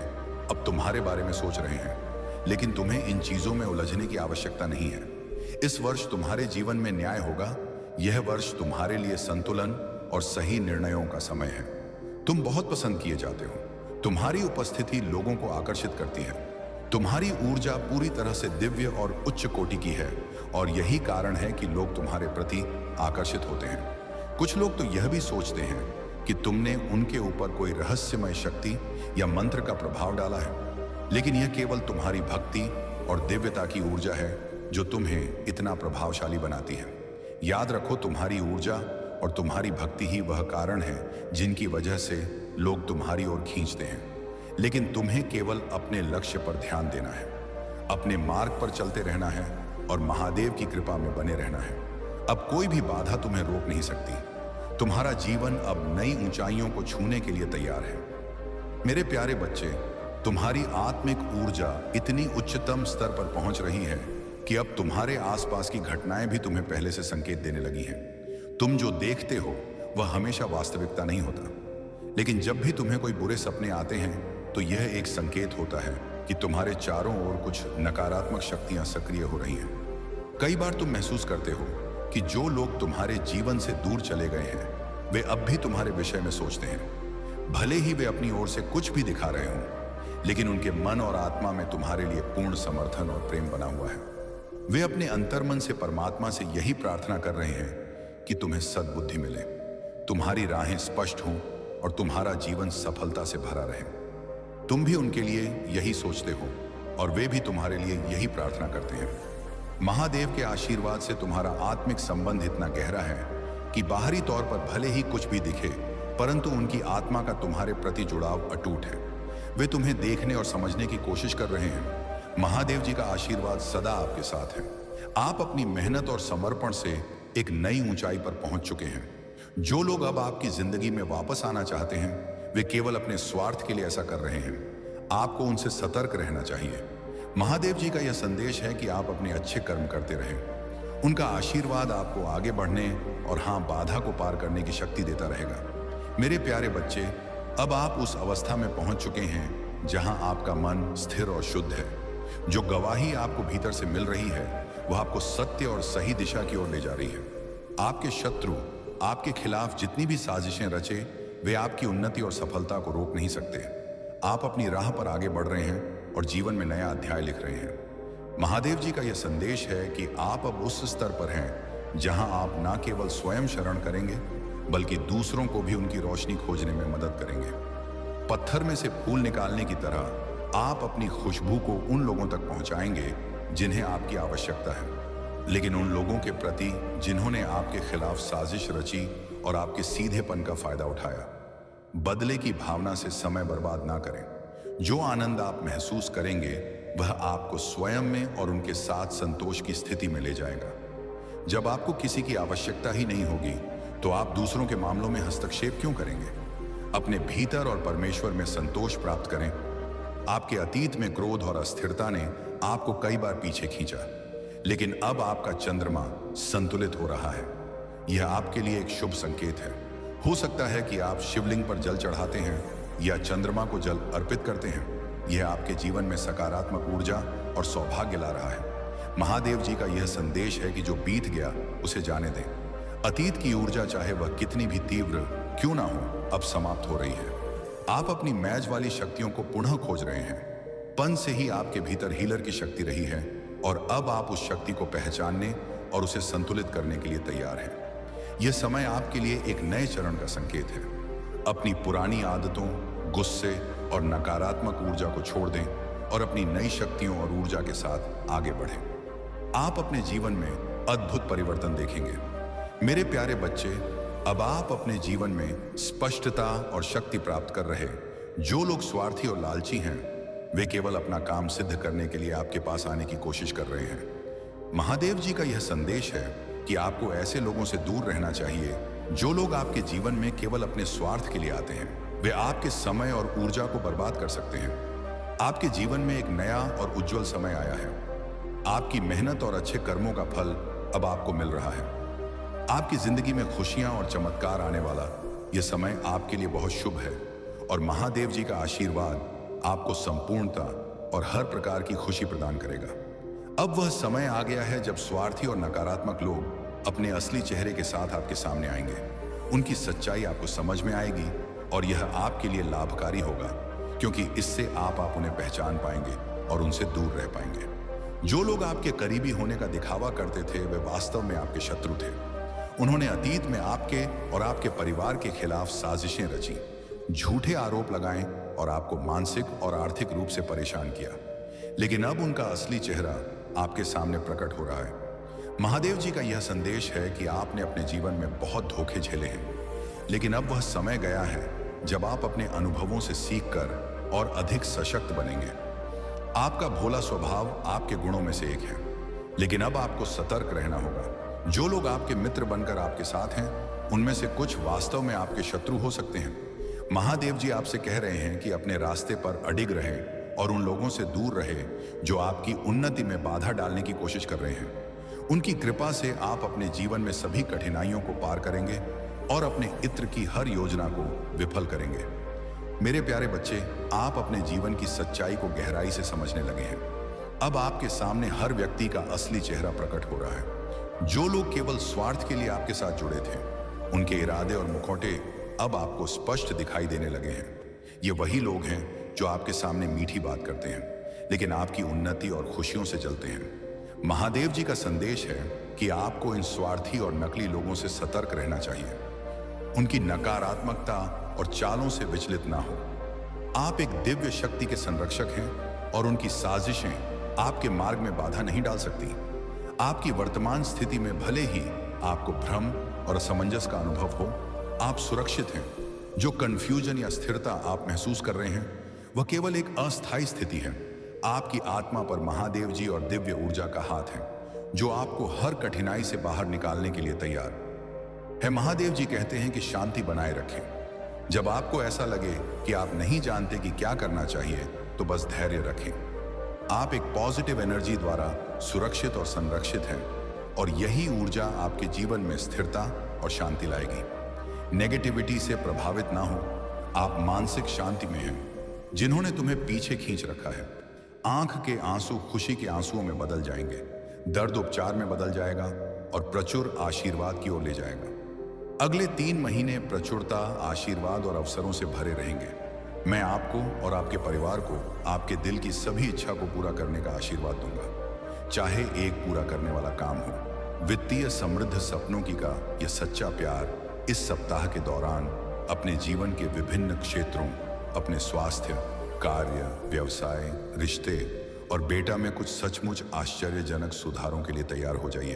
अब तुम्हारे बारे में सोच रहे हैं, लेकिन तुम्हें इन चीजों में उलझने की आवश्यकता नहीं है। इस वर्ष तुम्हारे जीवन में न्याय होगा। यह वर्ष तुम्हारे लिए संतुलन और सही निर्णयों का समय है। तुम बहुत पसंद किए जाते हो। तुम्हारी उपस्थिति लोगों को आकर्षित करती है। तुम्हारी ऊर्जा पूरी तरह से दिव्य और उच्च कोटि की है और यही कारण है कि लोग तुम्हारे प्रति आकर्षित होते हैं। कुछ लोग तो यह भी सोचते हैं कि तुमने उनके ऊपर कोई रहस्यमय शक्ति या मंत्र का प्रभाव डाला है, लेकिन यह केवल तुम्हारी भक्ति और दिव्यता की ऊर्जा है जो तुम्हें इतना प्रभावशाली बनाती है। याद रखो, तुम्हारी ऊर्जा और तुम्हारी भक्ति ही वह कारण है जिनकी वजह से लोग तुम्हारी ओर खींचते हैं। लेकिन तुम्हें केवल अपने लक्ष्य पर ध्यान देना है, अपने मार्ग पर चलते रहना है और महादेव की कृपा में बने रहना है। अब कोई भी बाधा तुम्हें रोक नहीं सकती। तुम्हारा जीवन अब नई ऊंचाइयों को छूने के लिए तैयार है। मेरे प्यारे बच्चे, तुम्हारी आत्मिक ऊर्जा इतनी उच्चतम स्तर पर पहुंच रही है कि अब तुम्हारे आसपास की घटनाएं भी तुम्हें पहले से संकेत देने लगी हैं। तुम जो देखते हो वह हमेशा वास्तविकता नहीं होता, लेकिन जब भी तुम्हें कोई बुरे सपने आते हैं तो यह एक संकेत होता है कि तुम्हारे चारों ओर कुछ नकारात्मक शक्तियां सक्रिय हो रही हैं। कई बार तुम महसूस करते हो कि जो लोग तुम्हारे जीवन से दूर चले गए हैं वे अब भी तुम्हारे विषय में सोचते हैं। भले ही वे अपनी ओर से कुछ भी दिखा रहे हों, लेकिन उनके मन और आत्मा में तुम्हारे लिए पूर्ण समर्थन और प्रेम बना हुआ है। वे अपने अंतर्मन से परमात्मा से यही प्रार्थना कर रहे हैं कि तुम्हें सद्बुद्धि मिले, तुम्हारी राहें स्पष्ट हों और तुम्हारा जीवन सफलता से भरा रहे। तुम भी उनके लिए यही सोचते हो और वे भी तुम्हारे लिए यही प्रार्थना करते हैं। महादेव के आशीर्वाद से तुम्हारा आत्मिक संबंध इतना गहरा है कि बाहरी तौर पर भले ही कुछ भी दिखे, परंतु उनकी आत्मा का तुम्हारे प्रति जुड़ाव अटूट है। वे तुम्हें देखने और समझने की कोशिश कर रहे हैं। महादेव जी का आशीर्वाद सदा आपके साथ है। आप अपनी मेहनत और समर्पण से एक नई ऊंचाई पर पहुंच चुके हैं। जो लोग अब आपकी जिंदगी में वापस आना चाहते हैं वे केवल अपने स्वार्थ के लिए ऐसा कर रहे हैं। आपको उनसे सतर्क रहना चाहिए। महादेव जी का यह संदेश है कि आप अपने अच्छे कर्म करते रहें। उनका आशीर्वाद आपको आगे बढ़ने और हाँ, बाधा को पार करने की शक्ति देता रहेगा। मेरे प्यारे बच्चे, अब आप उस अवस्था में पहुंच चुके हैं जहां आपका मन स्थिर और शुद्ध है। जो गवाही आपको भीतर से मिल रही है वह आपको सत्य और सही दिशा की ओर ले जा रही है। आपके शत्रु आपके खिलाफ जितनी भी साजिशें रचे वे आपकी उन्नति और सफलता को रोक नहीं सकते। आप अपनी राह पर आगे बढ़ रहे हैं और जीवन में नया अध्याय लिख रहे हैं। महादेव जी का यह संदेश है कि आप अब उस स्तर पर हैं जहां आप न केवल स्वयं शरण करेंगे बल्कि दूसरों को भी उनकी रोशनी खोजने में मदद करेंगे। पत्थर में से फूल निकालने की तरह आप अपनी खुशबू को उन लोगों तक पहुंचाएंगे जिन्हें आपकी आवश्यकता है, लेकिन उन लोगों के प्रति जिन्होंने आपके खिलाफ साजिश रची और आपके सीधेपन का फायदा उठाया। बदले की भावना से समय बर्बाद ना करें। जो आनंद आप महसूस करेंगे वह आपको स्वयं में और उनके साथ संतोष की स्थिति में ले जाएगा। जब आपको किसी की आवश्यकता ही नहीं होगी तो आप दूसरों के मामलों में हस्तक्षेप क्यों करेंगे? अपने भीतर और परमेश्वर में संतोष प्राप्त करें। आपके अतीत में क्रोध और अस्थिरता ने आपको कई बार पीछे खींचा, लेकिन अब आपका चंद्रमा संतुलित हो रहा है। यह आपके लिए एक शुभ संकेत है। हो सकता है कि आप शिवलिंग पर जल चढ़ाते हैं या चंद्रमा को जल अर्पित करते हैं। यह आपके जीवन में सकारात्मक ऊर्जा और सौभाग्य ला रहा है। महादेव जी का यह संदेश है कि जो बीत गया उसे जाने दें। अतीत की ऊर्जा चाहे वह कितनी भी तीव्र क्यों ना हो, अब समाप्त हो रही है। आप अपनी मैज वाली शक्तियों को पुनः खोज रहे हैं। पन से ही आपके भीतर हीलर की शक्ति रही है और अब आप उस शक्ति को पहचानने और उसे संतुलित करने के लिए तैयार हैं। यह समय आपके लिए एक नए चरण का संकेत है। अपनी पुरानी आदतों, गुस्से और नकारात्मक ऊर्जा को छोड़ दें और अपनी नई शक्तियों और ऊर्जा के साथ आगे बढ़ें। आप अपने जीवन में अद्भुत परिवर्तन देखेंगे। मेरे प्यारे बच्चे, अब आप अपने जीवन में स्पष्टता और शक्ति प्राप्त कर रहे। जो लोग स्वार्थी और लालची हैं वे केवल अपना काम सिद्ध करने के लिए आपके पास आने की कोशिश कर रहे हैं। महादेव जी का यह संदेश है कि आपको ऐसे लोगों से दूर रहना चाहिए जो लोग आपके जीवन में केवल अपने स्वार्थ के लिए आते हैं। वे आपके समय और ऊर्जा को बर्बाद कर सकते हैं। आपके जीवन में एक नया और उज्जवल समय आया है। आपकी मेहनत और अच्छे कर्मों का फल अब आपको मिल रहा है। आपकी जिंदगी में खुशियां और चमत्कार आने वाला यह समय आपके लिए बहुत शुभ है और महादेव जी का आशीर्वाद आपको संपूर्णता, और हर प्रकार की खुशी प्रदान करेगा। अब वह समय आ गया है जब स्वार्थी और नकारात्मक लोग अपने असली चेहरे के साथ आपके सामने आएंगे। उनकी सच्चाई आपको समझ में आएगी और यह आपके लिए लाभकारी होगा, क्योंकि इससे आप उन्हें पहचान पाएंगे और उनसे दूर रह पाएंगे। जो लोग आपके करीबी होने का दिखावा करते थे वे वास्तव में आपके शत्रु थे। उन्होंने अतीत में आपके और आपके परिवार के खिलाफ साजिशें रची, झूठे आरोप लगाए और आपको मानसिक और आर्थिक रूप से परेशान किया। लेकिन अब उनका असली चेहरा आपके सामने प्रकट हो रहा है। महादेव जी का यह संदेश है कि आपने अपने जीवन में बहुत धोखे झेले हैं, लेकिन अब वह समय गया है जब आप अपने अनुभवों से सीखकर और अधिक सशक्त बनेंगे। आपका भोला स्वभाव आपके गुणों में से एक है, लेकिन अब आपको सतर्क रहना होगा। जो लोग आपके मित्र बनकर आपके साथ हैं, उनमें से कुछ वास्तव में आपके शत्रु हो सकते हैं। महादेव जी आपसे कह रहे हैं कि अपने रास्ते पर अडिग रहें और उन लोगों से दूर रहे जो आपकी उन्नति में बाधा डालने की कोशिश कर रहे हैं। उनकी कृपा से आप अपने जीवन में सभी कठिनाइयों को पार करेंगे और अपने इत्र की हर योजना को विफल करेंगे। मेरे प्यारे बच्चे, आप अपने जीवन की सच्चाई को गहराई से समझने लगे हैं। अब आपके सामने हर व्यक्ति का असली चेहरा प्रकट हो रहा है। जो लोग केवल स्वार्थ के लिए आपके साथ जुड़े थे, उनके इरादे और मुखौटे अब आपको स्पष्ट दिखाई देने लगे हैं। ये वही लोग हैं जो आपके सामने मीठी बात करते हैं, लेकिन आपकी उन्नति और खुशियों से जलते हैं। महादेव जी का संदेश है कि आपको इन स्वार्थी और नकली लोगों से सतर्क रहना चाहिए। उनकी नकारात्मकता और चालों से विचलित ना हो। आप एक दिव्य शक्ति के संरक्षक हैं और उनकी साजिशें आपके मार्ग में बाधा नहीं डाल सकती। आपकी वर्तमान स्थिति में भले ही आपको भ्रम और असमंजस का अनुभव हो, आप सुरक्षित हैं। जो कंफ्यूजन या स्थिरता आप महसूस कर रहे हैं, वह केवल एक अस्थायी स्थिति है। आपकी आत्मा पर महादेव जी और दिव्य ऊर्जा का हाथ है, जो आपको हर कठिनाई से बाहर निकालने के लिए तैयार है। महादेव जी कहते हैं कि शांति बनाए रखें। जब आपको ऐसा लगे कि आप नहीं जानते कि क्या करना चाहिए, तो बस धैर्य रखें। आप एक पॉजिटिव एनर्जी द्वारा सुरक्षित और संरक्षित हैं, और यही ऊर्जा आपके जीवन में स्थिरता और शांति लाएगी। नेगेटिविटी से प्रभावित ना हो। आप मानसिक शांति में हैं। जिन्होंने तुम्हें पीछे खींच रखा है, आंख के आंसू खुशी के आंसुओं में बदल जाएंगे, दर्द उपचार में बदल जाएगा और प्रचुर आशीर्वाद की ओर ले जाएगा। अगले 3 महीने प्रचुरता, आशीर्वाद और अवसरों से भरे रहेंगे। मैं आपको और आपके परिवार को आपके दिल की सभी इच्छा को पूरा करने का आशीर्वाद दूंगा, चाहे एक पूरा करने वाला काम हो। वित्तीय समृद्ध सपनों की का यह सच्चा प्यार इस सप्ताह के दौरान अपने जीवन के विभिन्न क्षेत्रों, अपने स्वास्थ्य, कार्य, व्यवसाय, रिश्ते और बेटा में कुछ सचमुच आश्चर्यजनक सुधारों के लिए तैयार हो जाइए।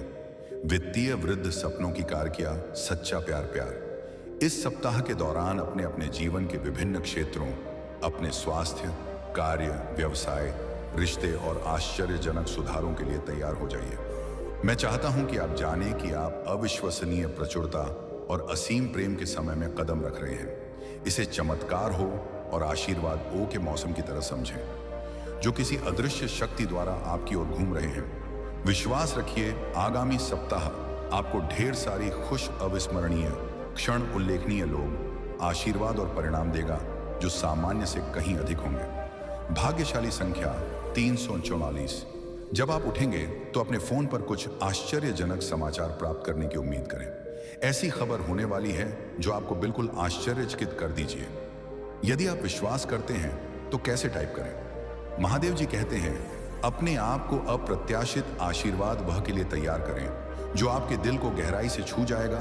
वित्तीय वृद्ध सपनों की कार किया सच्चा प्यार। इस सप्ताह के दौरान अपने अपने जीवन के विभिन्न क्षेत्रों, अपने स्वास्थ्य, कार्य, व्यवसाय, रिश्ते और आश्चर्यजनक सुधारों के लिए तैयार हो जाइए। मैं चाहता हूं कि आप जानें कि आप अविश्वसनीय प्रचुरता और असीम प्रेम के समय में कदम रख रहे हैं। इसे चमत्कार हो और आशीर्वाद ओ के मौसम की तरह समझें, जो किसी अदृश्य शक्ति द्वारा आपकी ओर घूम रहे हैं। विश्वास रखिए, आगामी सप्ताह आपको ढेर सारी खुश, अविस्मरणीय क्षण, उल्लेखनीय लोग, आशीर्वाद और परिणाम देगा, जो सामान्य से कहीं अधिक होंगे। भाग्यशाली संख्या 344। जब आप उठेंगे तो अपने फोन पर कुछ आश्चर्यजनक समाचार प्राप्त करने की उम्मीद करें। ऐसी खबर होने वाली है जो आपको बिल्कुल आश्चर्यचकित कर दीजिए। यदि आप विश्वास करते हैं तो कैसे टाइप करें? महादेव जी कहते हैं, अपने आप को अप्रत्याशित आशीर्वाद वह के लिए तैयार करें जो आपके दिल को गहराई से छू जाएगा,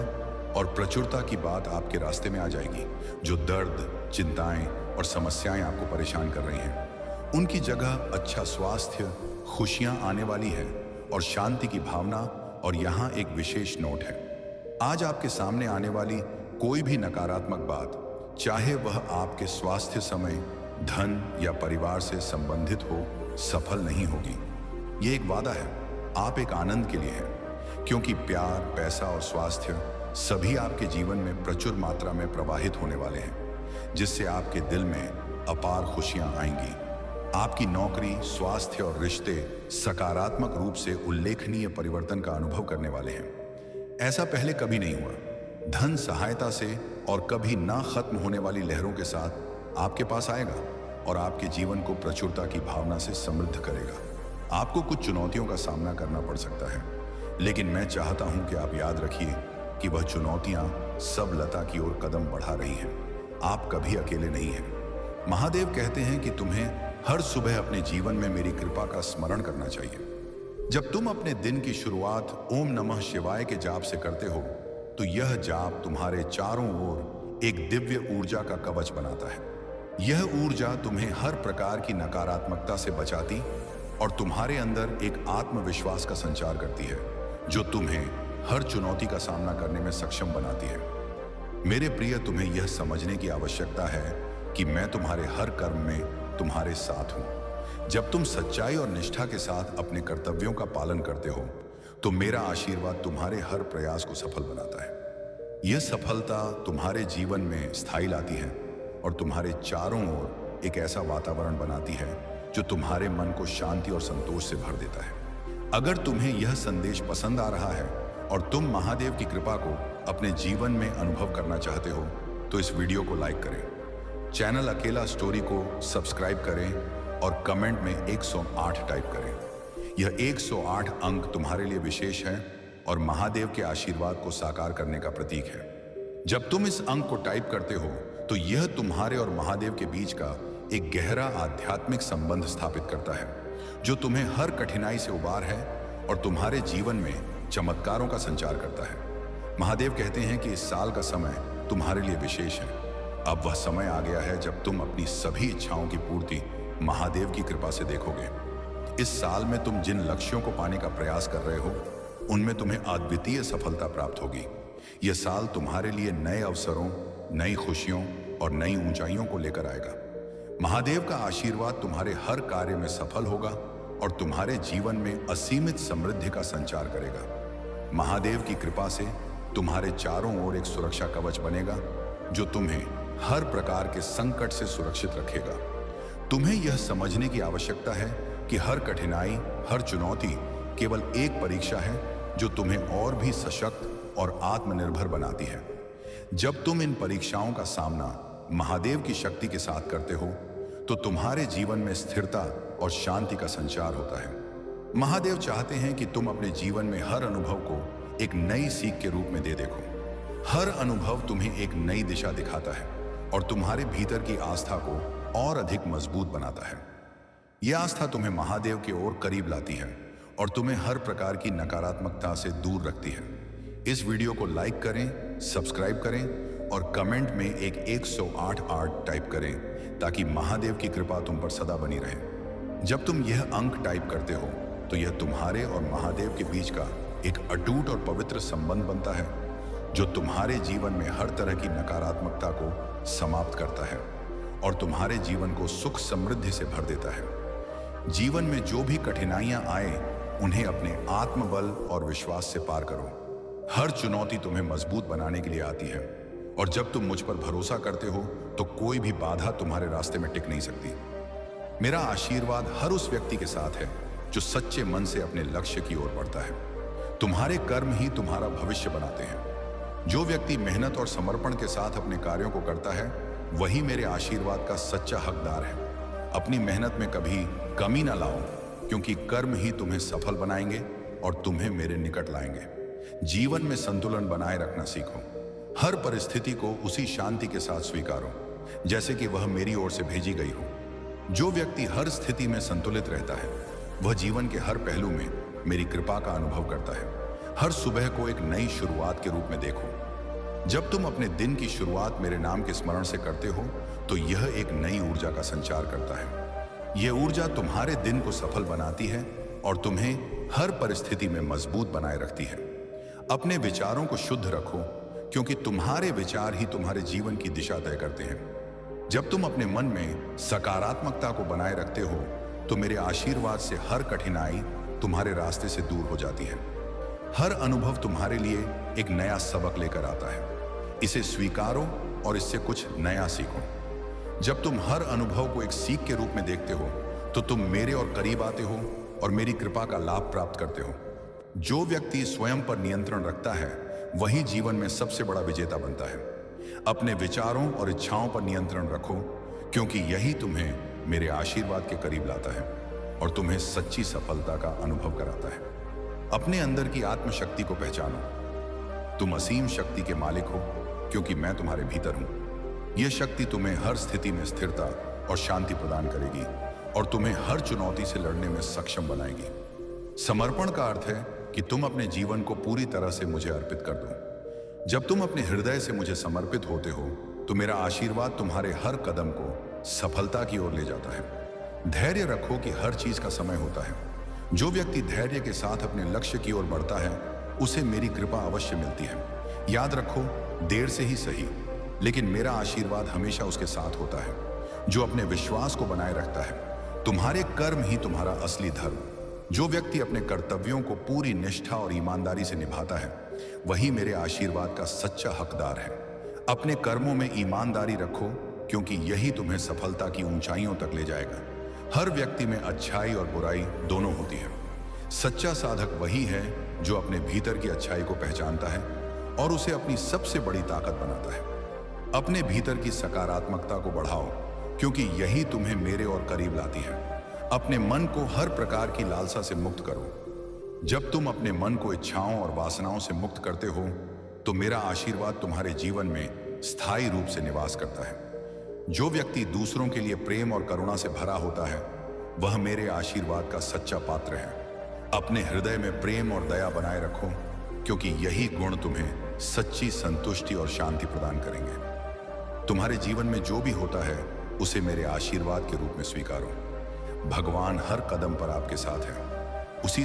और प्रचुरता की बात आपके रास्ते में आ जाएगी। जो दर्द, चिंताएं और समस्याएं आपको परेशान कर रही हैं, उनकी जगह अच्छा स्वास्थ्य, खुशियां आने वाली है और शांति की भावना। और यहाँ एक विशेष नोट है, आज आपके सामने आने वाली कोई भी नकारात्मक बात, चाहे वह आपके स्वास्थ्य, समय, धन या परिवार से संबंधित हो, सफल नहीं होगी। ये एक वादा है, आप एक आनंद के लिए है, क्योंकि प्यार, पैसा और स्वास्थ्य सभी आपके जीवन में प्रचुर मात्रा में प्रवाहित होने वाले हैं, जिससे आपके दिल में अपार खुशियां आएंगी। आपकी नौकरी, स्वास्थ्य और रिश्ते सकारात्मक रूप से उल्लेखनीय परिवर्तन का अनुभव करने वाले हैं। ऐसा पहले कभी नहीं हुआ। धन सहायता से और कभी ना खत्म होने वाली लहरों के साथ आपके पास आएगा। और आपके जीवन को प्रचुरता की भावना से समृद्ध करेगा। आपको कुछ चुनौतियों का सामना करना पड़ सकता है, लेकिन मैं चाहता हूं कि आप याद रखिए कि वह चुनौतियां सबलता की ओर कदम बढ़ा रही हैं। आप कभी अकेले नहीं हैं। महादेव कहते हैं कि तुम्हें हर सुबह अपने जीवन में मेरी कृपा का स्मरण करना चाहिए। जब तुम अपने दिन की शुरुआत ओम नमः शिवाय के जाप से करते हो, तो यह जाप तुम्हारे चारों ओर एक दिव्य ऊर्जा का कवच बनाता है। यह ऊर्जा तुम्हें हर प्रकार की नकारात्मकता से बचाती और तुम्हारे अंदर एक आत्मविश्वास का संचार करती है, जो तुम्हें हर चुनौती का सामना करने में सक्षम बनाती है। मेरे प्रिय, तुम्हें यह समझने की आवश्यकता है कि मैं तुम्हारे हर कर्म में तुम्हारे साथ हूं। जब तुम सच्चाई और निष्ठा के साथ अपने कर्तव्यों का पालन करते हो, तो मेरा आशीर्वाद तुम्हारे हर प्रयास को सफल बनाता है। यह सफलता तुम्हारे जीवन में स्थायी लाती है और तुम्हारे चारों ओर एक ऐसा वातावरण बनाती है जो तुम्हारे मन को शांति और संतोष से भर देता है। अगर तुम्हें यह संदेश पसंद आ रहा है और तुम महादेव की कृपा को अपने जीवन में अनुभव करना चाहते हो, तो इस वीडियो को लाइक करें, चैनल अकेला स्टोरी को सब्सक्राइब करें और कमेंट में 108 टाइप करें। यह 108 अंक तुम्हारे लिए विशेष है और महादेव के आशीर्वाद को साकार करने का प्रतीक है। जब तुम इस अंक को टाइप करते हो, तो यह तुम्हारे और महादेव के बीच का एक गहरा आध्यात्मिक संबंध स्थापित करता है, जो तुम्हें हर कठिनाई से उबार है और तुम्हारे जीवन में चमत्कारों का संचार करता है। महादेव कहते हैं कि इस साल का समय तुम्हारे लिए विशेष है। अब वह समय आ गया है जब तुम अपनी सभी इच्छाओं की पूर्ति महादेव की कृपा से देखोगे। इस साल में तुम जिन लक्ष्यों को पाने का प्रयास कर रहे हो, उनमें तुम्हें अद्वितीय सफलता प्राप्त होगी। यह साल तुम्हारे लिए नए अवसरों, नई खुशियों और नई ऊंचाइयों को लेकर आएगा। महादेव का आशीर्वाद तुम्हारे हर कार्य में सफल होगा और तुम्हारे जीवन में असीमित समृद्धि का संचार करेगा। महादेव की कृपा से तुम्हारे चारों ओर एक सुरक्षा कवच बनेगा, जो तुम्हें हर प्रकार के संकट से सुरक्षित रखेगा। तुम्हें यह समझने की आवश्यकता है कि हर कठिनाई, हर चुनौती केवल एक परीक्षा है, जो तुम्हें और भी सशक्त और आत्मनिर्भर बनाती है। जब तुम इन परीक्षाओं का सामना महादेव की शक्ति के साथ करते हो, तो तुम्हारे जीवन में स्थिरता और शांति का संचार होता है। महादेव चाहते हैं कि तुम अपने जीवन में हर अनुभव को एक नई सीख के रूप में दे देखो। हर अनुभव तुम्हें एक नई दिशा दिखाता है और तुम्हारे भीतर की आस्था को और अधिक मजबूत बनाता है। यह आस्था तुम्हें महादेव के ओर करीब लाती है और तुम्हें हर प्रकार की नकारात्मकता से दूर रखती है। इस वीडियो को लाइक करें, सब्सक्राइब करें और कमेंट में एक 108 टाइप करें, ताकि महादेव की कृपा तुम पर सदा बनी रहे। जब तुम यह अंक टाइप करते हो, तो यह तुम्हारे और महादेव के बीच का एक अटूट और पवित्र संबंध बनता है, जो तुम्हारे जीवन में हर तरह की नकारात्मकता को समाप्त करता है और तुम्हारे जीवन को सुख समृद्धि से भर देता है। जीवन में जो भी कठिनाइयां आए, उन्हें अपने आत्मबल और विश्वास से पार करो। हर चुनौती तुम्हें मजबूत बनाने के लिए आती है और जब तुम मुझ पर भरोसा करते हो, तो कोई भी बाधा तुम्हारे रास्ते में टिक नहीं सकती। मेरा आशीर्वाद हर उस व्यक्ति के साथ है जो सच्चे मन से अपने लक्ष्य की ओर बढ़ता है। तुम्हारे कर्म ही तुम्हारा भविष्य बनाते हैं। जो व्यक्ति मेहनत और समर्पण के साथ अपने कार्यों को करता है, वही मेरे आशीर्वाद का सच्चा हकदार है। अपनी मेहनत में कभी कमी ना लाओ, क्योंकि कर्म ही तुम्हें सफल बनाएंगे और तुम्हें मेरे निकट लाएंगे। जीवन में संतुलन बनाए रखना सीखो। हर परिस्थिति को उसी शांति के साथ स्वीकारो जैसे कि वह मेरी ओर से भेजी गई हो। जो व्यक्ति हर स्थिति में संतुलित रहता है, वह जीवन के हर पहलू में मेरी कृपा का अनुभव करता है। हर सुबह को एक नई शुरुआत के रूप में देखो। जब तुम अपने दिन की शुरुआत मेरे नाम के स्मरण से करते हो, तो यह एक नई ऊर्जा का संचार करता है। यह ऊर्जा तुम्हारे दिन को सफल बनाती है और तुम्हें हर परिस्थिति में मजबूत बनाए रखती है। अपने विचारों को शुद्ध रखो, क्योंकि तुम्हारे विचार ही तुम्हारे जीवन की दिशा तय करते हैं। जब तुम अपने मन में सकारात्मकता को बनाए रखते हो, तो मेरे आशीर्वाद से हर कठिनाई तुम्हारे रास्ते से दूर हो जाती है। हर अनुभव तुम्हारे लिए एक नया सबक लेकर आता है। इसे स्वीकारो और इससे कुछ नया सीखो। जब तुम हर अनुभव को एक सीख के रूप में देखते हो, तो तुम मेरे और करीब आते हो और मेरी कृपा का लाभ प्राप्त करते हो। जो व्यक्ति स्वयं पर नियंत्रण रखता है, वही जीवन में सबसे बड़ा विजेता बनता है। अपने विचारों और इच्छाओं पर नियंत्रण रखो, क्योंकि यही तुम्हें मेरे आशीर्वाद के करीब लाता है और तुम्हें सच्ची सफलता का अनुभव कराता है। अपने अंदर की आत्मशक्ति को पहचानो। तुम असीम शक्ति के मालिक हो क्योंकि मैं तुम्हारे भीतर हूं। यह शक्ति तुम्हें हर स्थिति में स्थिरता और शांति प्रदान करेगी और तुम्हें हर चुनौती से लड़ने में सक्षम बनाएगी। समर्पण का अर्थ है कि तुम अपने जीवन को पूरी तरह से मुझे अर्पित कर दो। जब तुम अपने हृदय से मुझे समर्पित होते हो तो मेरा आशीर्वाद तुम्हारे हर कदम को सफलता की ओर ले जाता है। धैर्य रखो कि हर चीज का समय होता है। जो व्यक्ति धैर्य के साथ अपने लक्ष्य की ओर बढ़ता है उसे मेरी कृपा अवश्य मिलती है। याद रखो, देर से ही सही, लेकिन मेरा आशीर्वाद हमेशा उसके साथ होता है जो अपने विश्वास को बनाए रखता है। तुम्हारे कर्म ही तुम्हारा असली धर्म। जो व्यक्ति अपने कर्तव्यों को पूरी निष्ठा और ईमानदारी से निभाता है वही मेरे आशीर्वाद का सच्चा हकदार है। अपने कर्मों में ईमानदारी रखो क्योंकि यही तुम्हें सफलता की ऊंचाइयों तक ले जाएगा। हर व्यक्ति में अच्छाई और बुराई दोनों होती है। सच्चा साधक वही है जो अपने भीतर की अच्छाई को पहचानता है और उसे अपनी सबसे बड़ी ताकत बनाता है। अपने भीतर की सकारात्मकता को बढ़ाओ क्योंकि यही तुम्हें मेरे और करीब लाती है। अपने मन को हर प्रकार की लालसा से मुक्त करो। जब तुम अपने मन को इच्छाओं और वासनाओं से मुक्त करते हो तो मेरा आशीर्वाद तुम्हारे जीवन में स्थायी रूप से निवास करता है। जो व्यक्ति दूसरों के लिए प्रेम और करुणा से भरा होता है वह मेरे आशीर्वाद का सच्चा पात्र है। अपने हृदय में प्रेम और दया बनाए रखो क्योंकि यही गुण तुम्हें सच्ची संतुष्टि और शांति प्रदान करेंगे। तुम्हारे जीवन में जो भी होता है उसे मेरे आशीर्वाद के रूप में स्वीकारो। भगवान हर कदम पर आपके साथ है। उसी